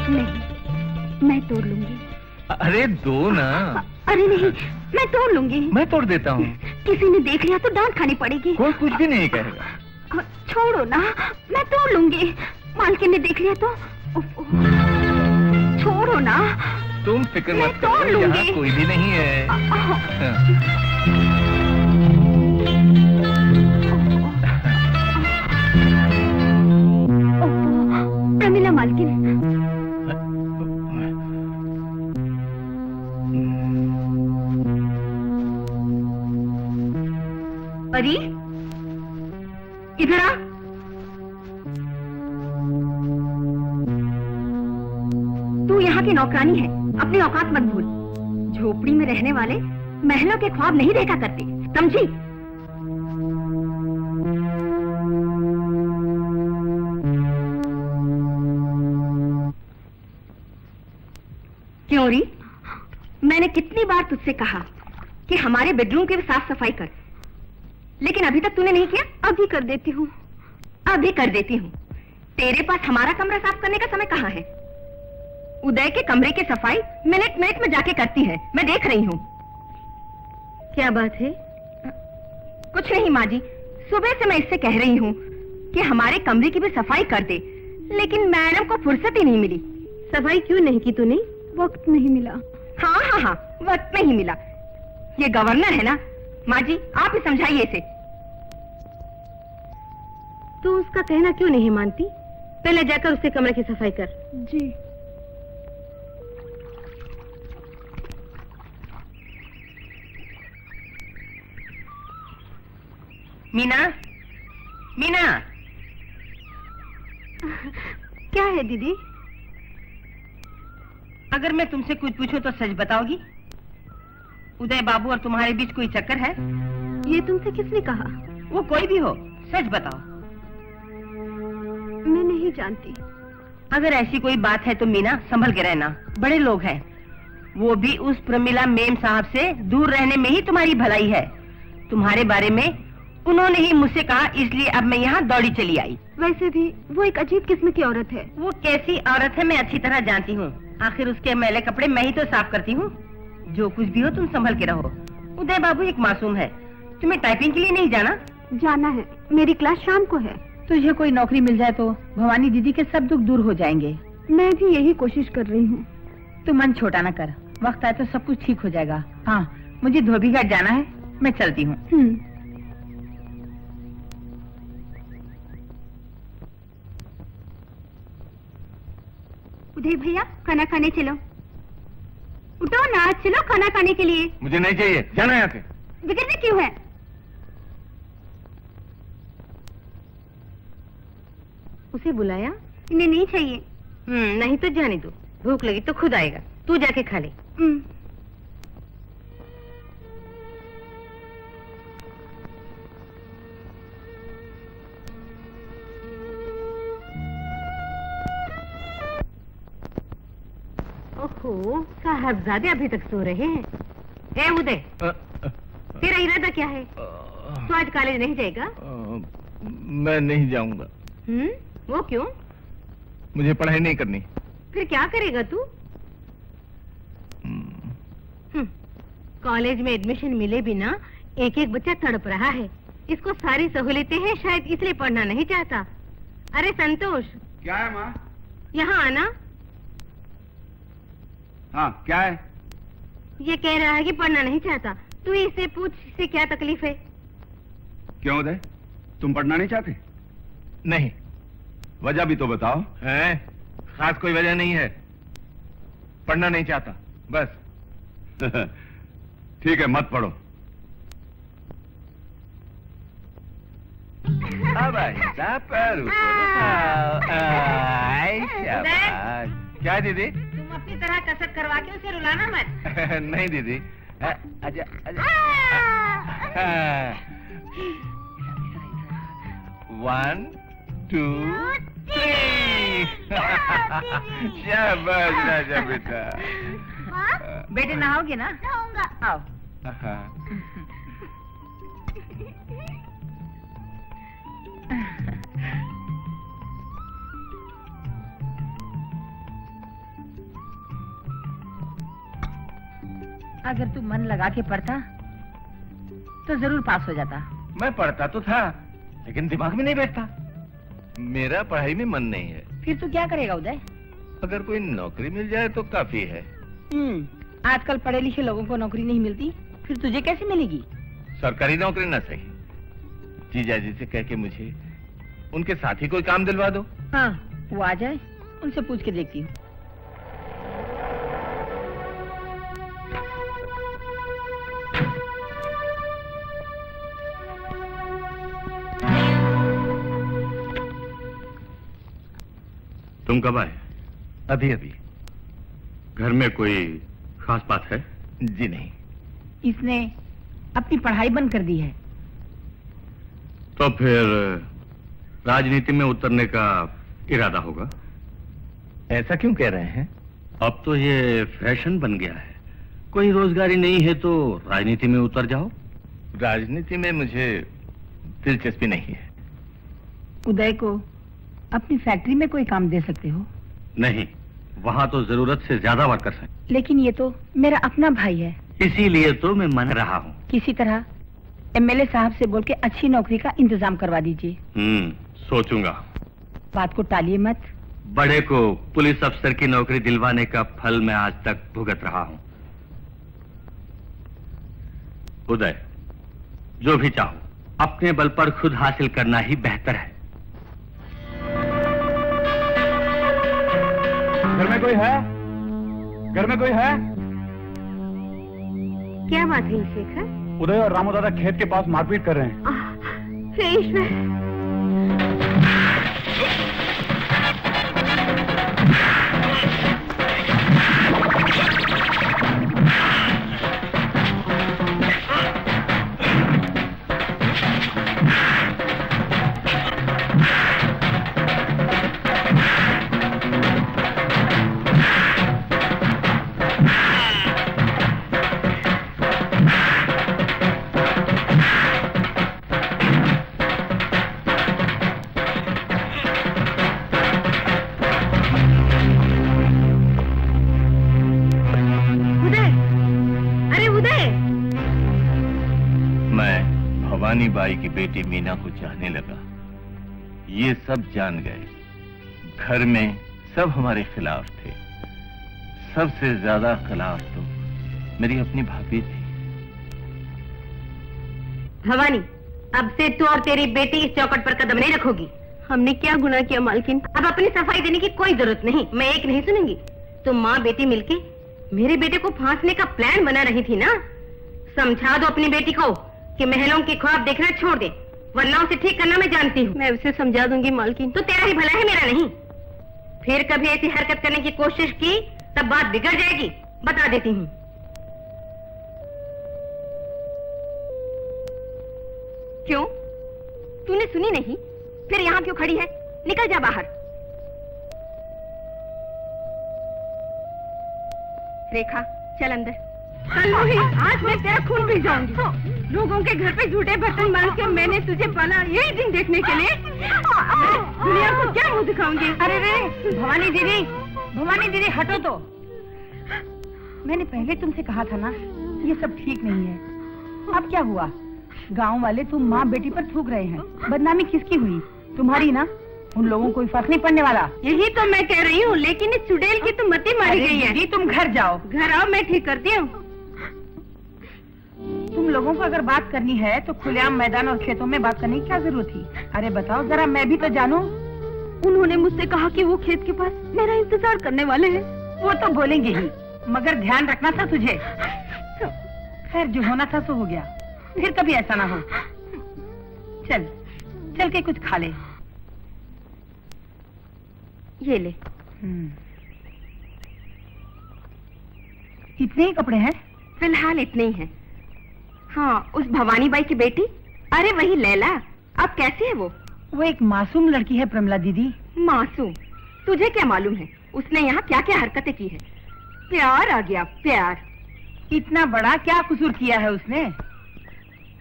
नहीं, मैं तोड़ लूंगी। अरे दो ना। अरे नहीं, मैं तोड़ लूंगी। मैं तोड़ देता हूँ। किसी ने देख लिया तो डांट खानी पड़ेगी। कोई कुछ भी नहीं कहेगा। छोड़ो ना, मैं तोड़ लूंगी। मालकिन ने देख लिया तो छोड़ो ना। तुम फिक्र मत करो, यहाँ कोई भी नहीं है। प्रमिला मालकिन, अरे इधर आ। तू यहाँ की नौकरानी है, अपनी औकात मत भूल। झोपड़ी में रहने वाले महलों के ख्वाब नहीं देखा करते, समझी? क्यों री? मैंने कितनी बार तुझसे कहा कि हमारे बेडरूम की साफ सफाई कर, लेकिन अभी तक तूने नहीं किया। अभी कर देती हूँ। अभी कर देती हूँ। तेरे पास हमारा कमरा साफ करने का समय कहाँ है? उदय के कमरे की सफाई मिनट मिनट में जाके करती है, मैं देख रही हूँ। क्या बात है? कुछ नहीं माँ जी, सुबह से मैं इससे कह रही हूँ कि हमारे कमरे की भी सफाई कर दे, लेकिन मैडम को फुर्सत ही नहीं मिली। सफाई क्यों नहीं की तूने? वक्त नहीं मिला। हाँ हाँ हाँ, वक्त नहीं मिला। ये गवर्नर है ना? माँ जी, आप ही समझाइए इसे। तू उसका कहना क्यों नहीं मानती? पहले जाकर उसके कमरे की सफाई कर। जी। मीना, मीना। क्या है दीदी? अगर मैं तुमसे कुछ पूछूं तो सच बताओगी? उदय बाबू और तुम्हारे बीच कोई चक्कर है? ये तुमसे किसने कहा? वो कोई भी हो, सच बताओ। मैं नहीं जानती। अगर ऐसी कोई बात है तो मीना संभल के रहना, बड़े लोग हैं। वो भी उस प्रमिला मेम साहब से दूर रहने में ही तुम्हारी भलाई है। तुम्हारे बारे में उन्होंने ही मुझसे कहा, इसलिए अब मैं यहाँ दौड़ी चली आई। वैसे भी वो एक अजीब किस्म की औरत है। वो कैसी औरत है मैं अच्छी तरह जानती हूँ। आखिर उसके मैले कपड़े मैं ही तो साफ करती हूँ। जो कुछ भी हो तुम संभल के रहो। उदय बाबू एक मासूम है। तुम्हें टाइपिंग के लिए नहीं जाना? जाना है, मेरी क्लास शाम को है। तुझे कोई नौकरी मिल जाए तो भवानी दीदी के सब दुख दूर हो जाएंगे। मैं भी यही कोशिश कर रही हूँ। तू मन छोटा ना कर, वक्त आए तो सब कुछ ठीक हो जाएगा। हाँ, मुझे धोबीघाट जाना है, मैं चलती हूँ। उदय भैया, खाना खाने चलो। उठो ना, चलो खाना खाने के लिए। मुझे नहीं चाहिए, जाना यहाँ से। बिगड़ने क्यों है? उसे बुलाया? इन्हें नहीं चाहिए। नहीं तो जाने दो। भूख लगी तो खुद आएगा, तू जाके खा ले। ओहो, साहबजादे अभी तक सो रहे हैं। ए उदय, तेरा इरादा क्या है? तू आज कॉलेज नहीं जाएगा? मैं नहीं जाऊंगा। वो क्यों? मुझे पढ़ाई नहीं करनी। फिर क्या करेगा तू? कॉलेज में एडमिशन मिले बिना एक एक बच्चा तड़प रहा है। इसको सारी सहूलियतें हैं, शायद इसलिए पढ़ना नहीं चाहता। अरे संतोष। क्या है माँ? यहाँ आना। हाँ, क्या है? ये कह रहा है कि पढ़ना नहीं चाहता। तू इससे पूछ, इससे क्या तकलीफ है? क्यों उदय, तुम पढ़ना नहीं चाहते? नहीं। वजह भी तो बताओ। है? खास कोई वजह नहीं है, पढ़ना नहीं चाहता बस। ठीक है, मत पढ़ो। क्या दीदी? तुम अपनी तरह कसरत करवा के उसे रुलाना मत। नहीं दीदी। आजा, आजा। 1, 2, 3। शाबाश राजा बेटा। बेटे नहाओगे ना? नहाऊंगा। आओ। अगर तू मन लगा के पढ़ता तो जरूर पास हो जाता। मैं पढ़ता तो था, लेकिन दिमाग में नहीं बैठता। मेरा पढ़ाई में मन नहीं है। फिर तू क्या करेगा उदय? अगर कोई नौकरी मिल जाए तो काफी है। आजकल पढ़े लिखे लोगों को नौकरी नहीं मिलती, फिर तुझे कैसे मिलेगी? सरकारी नौकरी ना सही, जीजा जी से कह के मुझे उनके साथ ही कोई काम दिलवा दो। हाँ, वो आ जाए, उनसे पूछ के देखती हूँ। तुम कब आए? अभी अभी। घर में कोई खास बात है? जी नहीं। इसने अपनी पढ़ाई बंद कर दी है। तो फिर राजनीति में उतरने का इरादा होगा? ऐसा क्यों कह रहे हैं? अब तो ये फैशन बन गया है। कोई रोजगारी नहीं है तो राजनीति में उतर जाओ। राजनीति में मुझे दिलचस्पी नहीं है। उदय को अपनी फैक्ट्री में कोई काम दे सकते हो? नहीं, वहाँ तो जरूरत से ज्यादा वर्कर्स हैं। लेकिन ये तो मेरा अपना भाई है। इसीलिए तो मैं मन रहा हूँ। किसी तरह एमएलए साहब से बोल के अच्छी नौकरी का इंतजाम करवा दीजिए। सोचूंगा। बात को टालिए मत। बड़े को पुलिस अफसर की नौकरी दिलवाने का फल मैं आज तक भुगत रहा हूं। उदय, जो भी चाहो अपने बल पर खुद हासिल करना ही बेहतर है। घर में कोई है? घर में कोई है? क्या बात है शेखर? उदय और रामू दादा खेत के पास मारपीट कर रहे हैं। हे ईश्वर! भवानी बाई की बेटी मीना को चाहने लगा। ये सब जान गए। घर में सब हमारे खिलाफ थे। सबसे ज्यादा खिलाफ तो मेरी अपनी भाभी थी। भवानी, अब से तू और तेरी बेटी इस चौखट पर कदम नहीं रखोगी। हमने क्या गुनाह किया मालकिन? अब अपनी सफाई देने की कोई जरूरत नहीं। मैं एक नहीं सुनूंगी। तुम माँ बेटी मिलके मेरे बेटे को फांसने का प्लान बना रही थी ना। समझा दो अपनी बेटी को कि महलों की ख्वाब देखना छोड़ दे, वरना उसे ठीक करना मैं जानती हूँ। मैं उसे समझा दूंगी मालकिन। तो तेरा ही भला है, मेरा नहीं। फिर कभी ऐसी हरकत करने की कोशिश की तब बात बिगड़ जाएगी, बता देती हूँ। क्यों? तूने सुनी नहीं? फिर यहाँ क्यों खड़ी है? निकल जा बाहर। रेखा, चल अंदर। कल ही आज मैं तेरा खून पी जाऊंगी। लोगों के घर पे झूठे बर्तन बांध के मैंने तुझे पाला, यही दिन देखने के लिए। दुनिया को क्या मुंह दिखाऊंगी? अरे रे भवानी दीदी हटो तो। मैंने पहले तुमसे कहा था ना, ये सब ठीक नहीं है। अब क्या हुआ? गांव वाले तुम माँ बेटी पर थूक रहे हैं। बदनामी किसकी हुई? तुम्हारी ना। उन लोगों को फर्क नहीं पड़ने वाला। यही तो मैं कह रही हूँ, लेकिन इस चुड़ैल की तो मती मारी गई है। तुम घर जाओ। घर आओ, मैं ठीक करती हूँ। तुम लोगों को अगर बात करनी है तो खुलेआम मैदान और खेतों में बात करने की क्या जरूरत थी? अरे बताओ जरा, मैं भी तो जानूं। उन्होंने मुझसे कहा कि वो खेत के पास मेरा इंतजार करने वाले हैं। वो तो बोलेंगे ही, मगर ध्यान रखना था तुझे। खैर, जो होना था तो हो गया। फिर कभी ऐसा ना हो। चल के कुछ खा ले। ये ले। इतने ही कपड़े हैं? फिलहाल इतने ही हैं। हाँ, उस भवानी बाई की बेटी, अरे वही लैला, अब कैसे है वो? वो एक मासूम लड़की है प्रमिला दीदी। मासूम? तुझे क्या मालूम है उसने यहाँ क्या क्या हरकतें की है? प्यार आ गया, प्यार। इतना बड़ा क्या कसूर किया है उसने?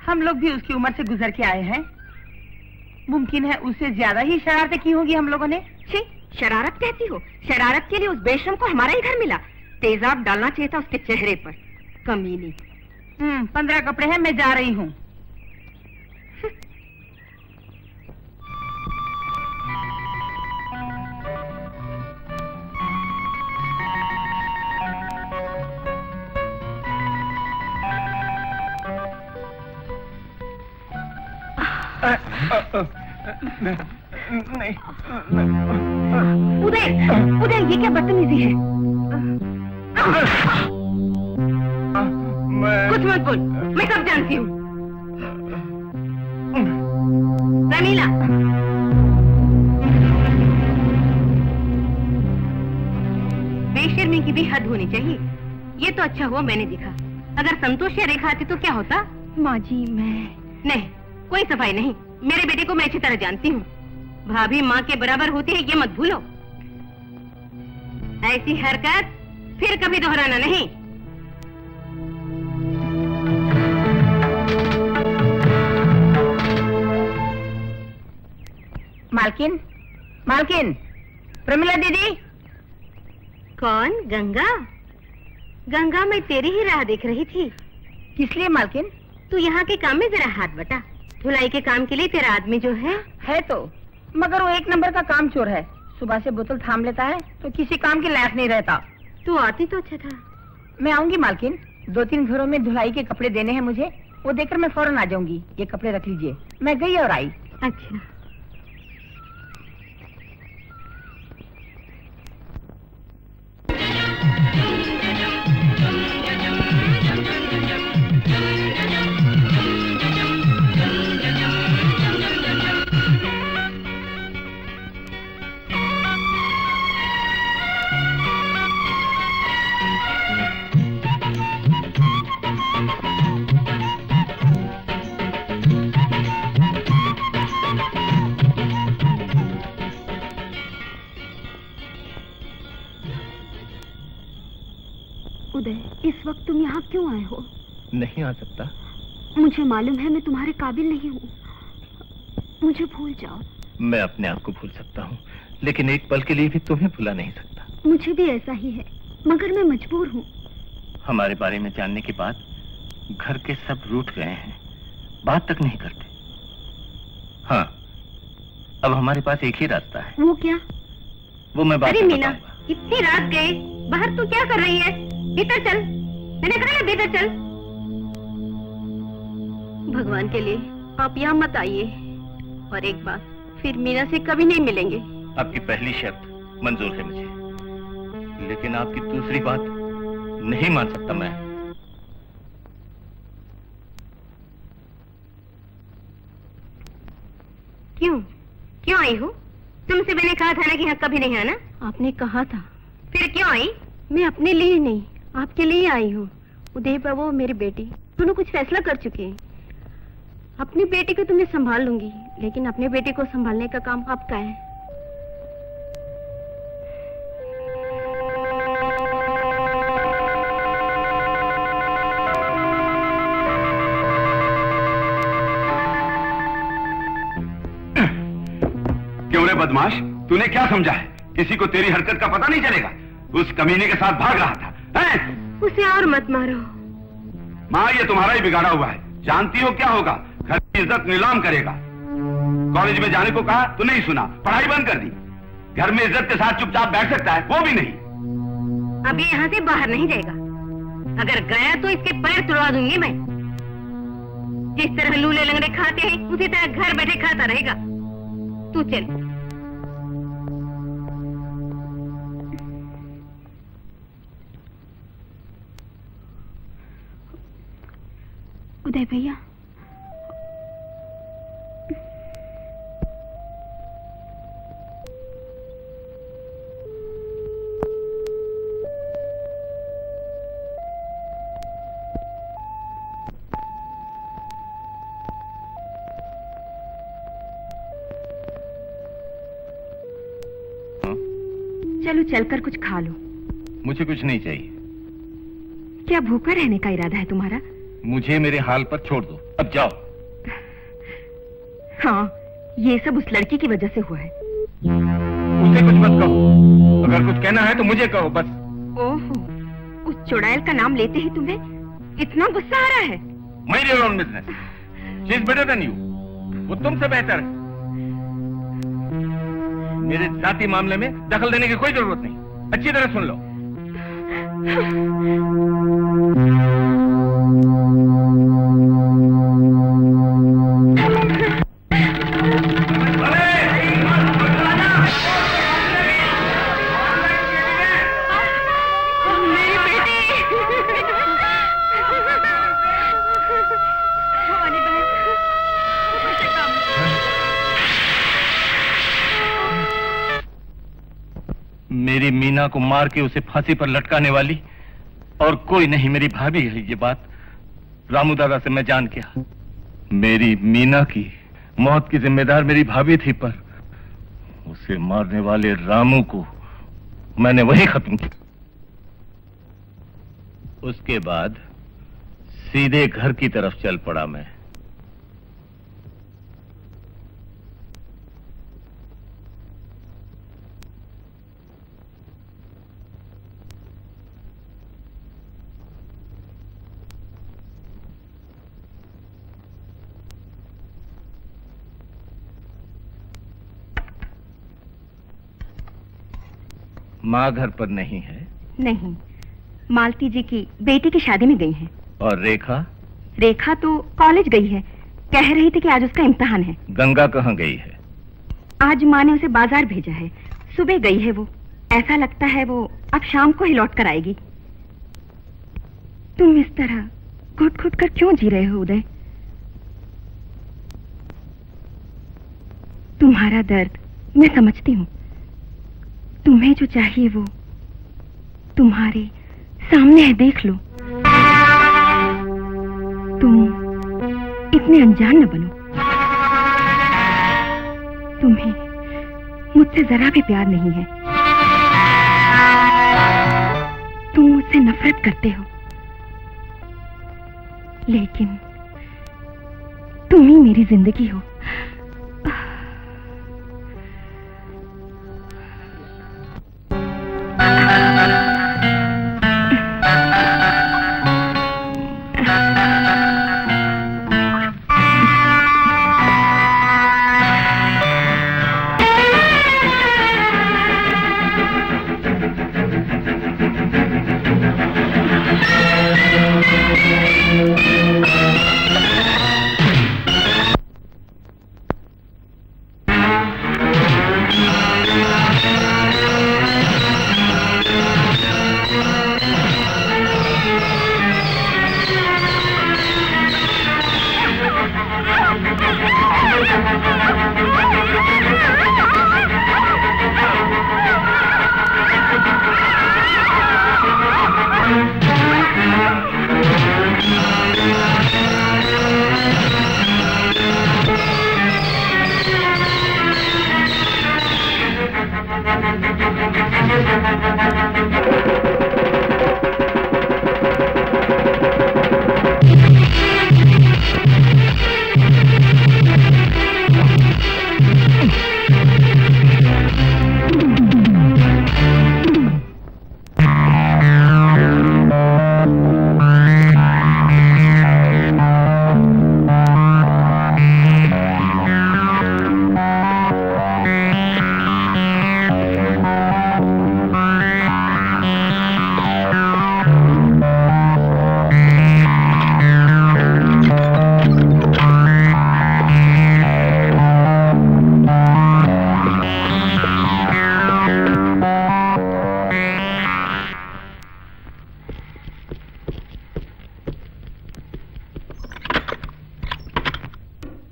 हम लोग भी उसकी उम्र से गुजर के आए हैं। मुमकिन है उससे ज्यादा ही शरारतें की होगी हम लोगों ने। छी, शरारत कहती हो? शरारत के लिए उस बेशरम को हमारा ही घर मिला। तेजाब डालना चाहिए था उसके चेहरे पर, कमीनी। 15 कपड़े हैं, मैं जा रही हूँ। उदय, ये क्या बदतमीजी है? कुछ मत बोल, मैं सब जानती हूँ। प्रमीला, बेशर्मी की भी हद होनी चाहिए। ये तो अच्छा हुआ मैंने देखा। अगर संतोष या रेखा आती तो क्या होता? माँ जी, मैं नहीं, कोई सफाई नहीं। मेरे बेटे को मैं अच्छी तरह जानती हूँ। भाभी माँ के बराबर होती है, ये मत भूलो। ऐसी हरकत फिर कभी दोहराना नहीं। मालकिन, प्रमिला दीदी। कौन? गंगा? गंगा, मैं तेरी ही राह देख रही थी। किस लिए मालकिन? तू यहाँ के काम में जरा हाथ बटा। धुलाई के काम के लिए तेरा आदमी जो है तो, मगर वो एक नंबर का काम चोर है। सुबह से बोतल थाम लेता है तो किसी काम के लायक नहीं रहता। तू आती तो अच्छा था। मैं आऊंगी मालकिन, 2-3 घरों में धुलाई के कपड़े देने हैं मुझे, वो देकर मैं फौरन आ जाऊंगी। ये कपड़े रख लीजिए। मैं गई और आई। अच्छा। उदय, इस वक्त तुम यहाँ क्यों आए हो? नहीं आ सकता। मुझे मालूम है मैं तुम्हारे काबिल नहीं हूँ। मुझे भूल जाओ। मैं अपने आप को भूल सकता हूँ, लेकिन एक पल के लिए भी तुम्हें भुला नहीं सकता। मुझे भी ऐसा ही है, मगर मैं मजबूर हूँ। हमारे बारे में जानने के बाद घर के सब रूठ गए हैं, बात तक नहीं करते। हाँ, अब हमारे पास एक ही रास्ता है। वो क्या? वो मैं बात अरे में मीना, बताऊंगा। इतनी रात गए बाहर तू क्या कर रही है? भीतर चल, मैंने कहा ना भीतर चल। भगवान के लिए आप यहाँ मत आइए। और एक बात, फिर मीना से कभी नहीं मिलेंगे। आपकी पहली शर्त मंजूर है मुझे, लेकिन आपकी दूसरी बात नहीं मान सकता मैं। क्यों? क्यों आई हो? तुमसे मैंने कहा था ना कि यहाँ कभी नहीं आना। आपने कहा था। फिर क्यों आई? मैं अपने लिए नहीं, आपके लिए आई हूँ। उदय बाबू और मेरी बेटी दोनों कुछ फैसला कर चुके हैं। अपनी बेटी को तुम्हें संभाल लूंगी, लेकिन अपने बेटे को संभालने का काम आपका है। क्यों रे बदमाश, तूने क्या समझा है? किसी को तेरी हरकत का पता नहीं चलेगा? उस कमीने के साथ भाग रहा था, हैं? उसे और मत मारो। माँ, ये तुम्हारा ही बिगाड़ा हुआ है। जानती हो क्या होगा? घर की इज्जत नीलाम करेगा। कॉलेज में जाने को कहा तो नहीं सुना, पढ़ाई बंद कर दी। घर में इज्जत के साथ चुपचाप बैठ सकता है, वो भी नहीं। अभी यहाँ से बाहर नहीं जाएगा। अगर गया तो इसके पैर तुड़वा दूंगी मैं। जिस तरह लूले लंगड़े खाते हैं, उसी तरह घर बैठे खाता रहेगा। तू चल। उदय भैया, चलो चलकर कुछ खा लो। मुझे कुछ नहीं चाहिए। क्या भूखा रहने का इरादा है तुम्हारा? मुझे मेरे हाल पर छोड़ दो, अब जाओ। हाँ, ये सब उस लड़की की वजह से हुआ है। उसे कुछ मत कहो। अगर कुछ कहना है तो मुझे कहो बस। ओहो, उस चुड़ैल का नाम लेते ही तुम्हें इतना गुस्सा आ रहा है? Mind your own business. She is better than you. वो तुमसे बेहतर है। मेरे जाति मामले में दखल देने की कोई जरूरत नहीं। अच्छी तरह सुन लो। मेरी मीना को मार के उसे फांसी पर लटकाने वाली और कोई नहीं मेरी भाभी है। ये बात रामू दादा से मैं जान गया। मेरी मीना की मौत की जिम्मेदार मेरी भाभी थी, पर उसे मारने वाले रामू को मैंने वही खत्म किया। उसके बाद सीधे घर की तरफ चल पड़ा मैं। माँ घर पर नहीं है? नहीं, मालती जी की बेटी की शादी में गई हैं। और रेखा? रेखा तो कॉलेज गई है, कह रही थी कि आज उसका इम्तिहान है। गंगा कहाँ गई है? आज माँ ने उसे बाजार भेजा है, सुबह गई है वो। ऐसा लगता है वो अब शाम को ही लौट कर आएगी। तुम इस तरह घुट घुट कर क्यों जी रहे हो उदय? तुम्हारा दर्द मैं समझती हूँ। तुम्हें जो चाहिए वो तुम्हारे सामने है, देख लो। तुम इतने अनजान न बनो। तुम्हें मुझसे जरा भी प्यार नहीं है। तुम मुझसे नफरत करते हो, लेकिन तुम ही मेरी जिंदगी हो।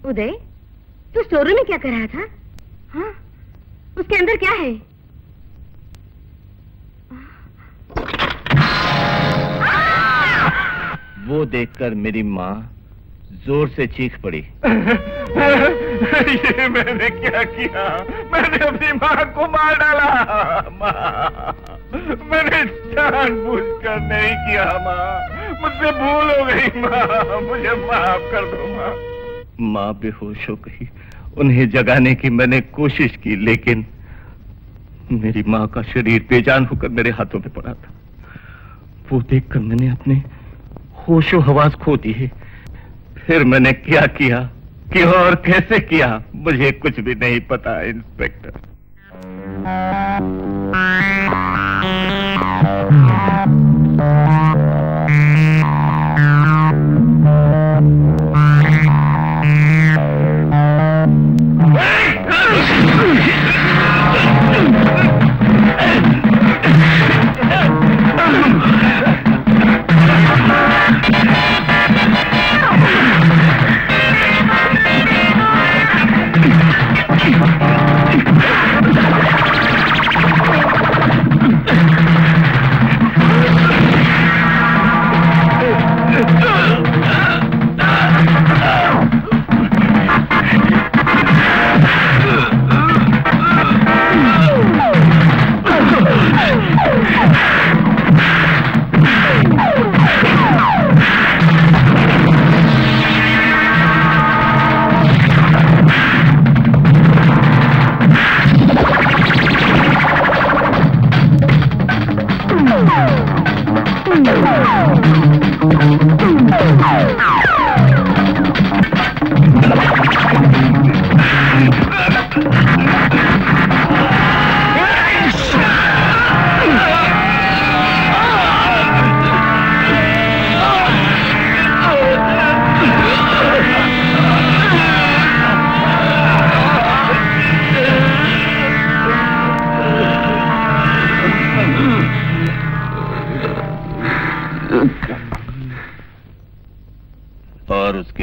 उदय, तू स्टोर रूम में क्या कर रहा था? हाँ, उसके अंदर क्या है? वो देखकर मेरी माँ जोर से चीख पड़ी। ये मैंने क्या किया? मैंने अपनी माँ को मार डाला। माँ, मैंने जानबूझकर नहीं किया माँ, मुझसे भूल हो गई माँ, मुझे माफ कर दो माँ। माँ बेहोश हो गई। उन्हें जगाने की मैंने कोशिश की, लेकिन मेरी माँ का शरीर बेजान होकर मेरे हाथों में पड़ा था। वो देखकर मैंने अपने होशो हवास खो दिए। फिर मैंने क्या किया, क्यों और कैसे किया, मुझे कुछ भी नहीं पता इंस्पेक्टर।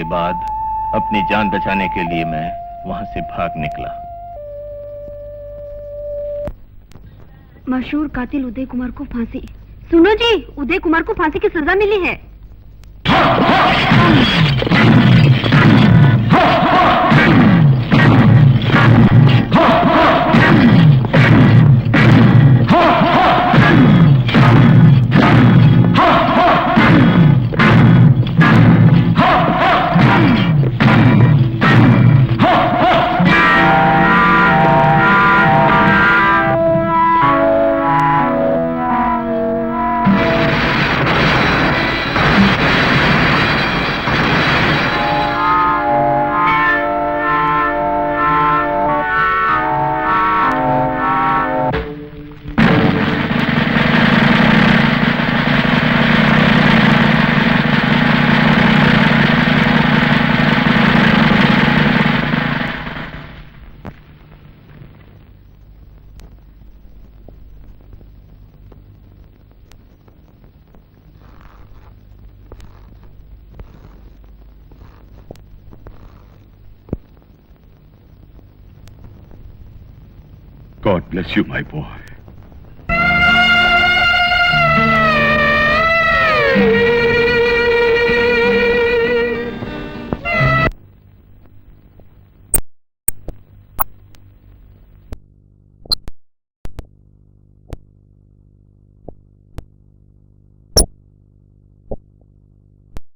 के बाद अपनी जान बचाने के लिए मैं वहां से भाग निकला। मशहूर कातिल उदय कुमार को फांसी। सुनो जी, उदय कुमार को फांसी की सजा मिली है। God bless you, my boy.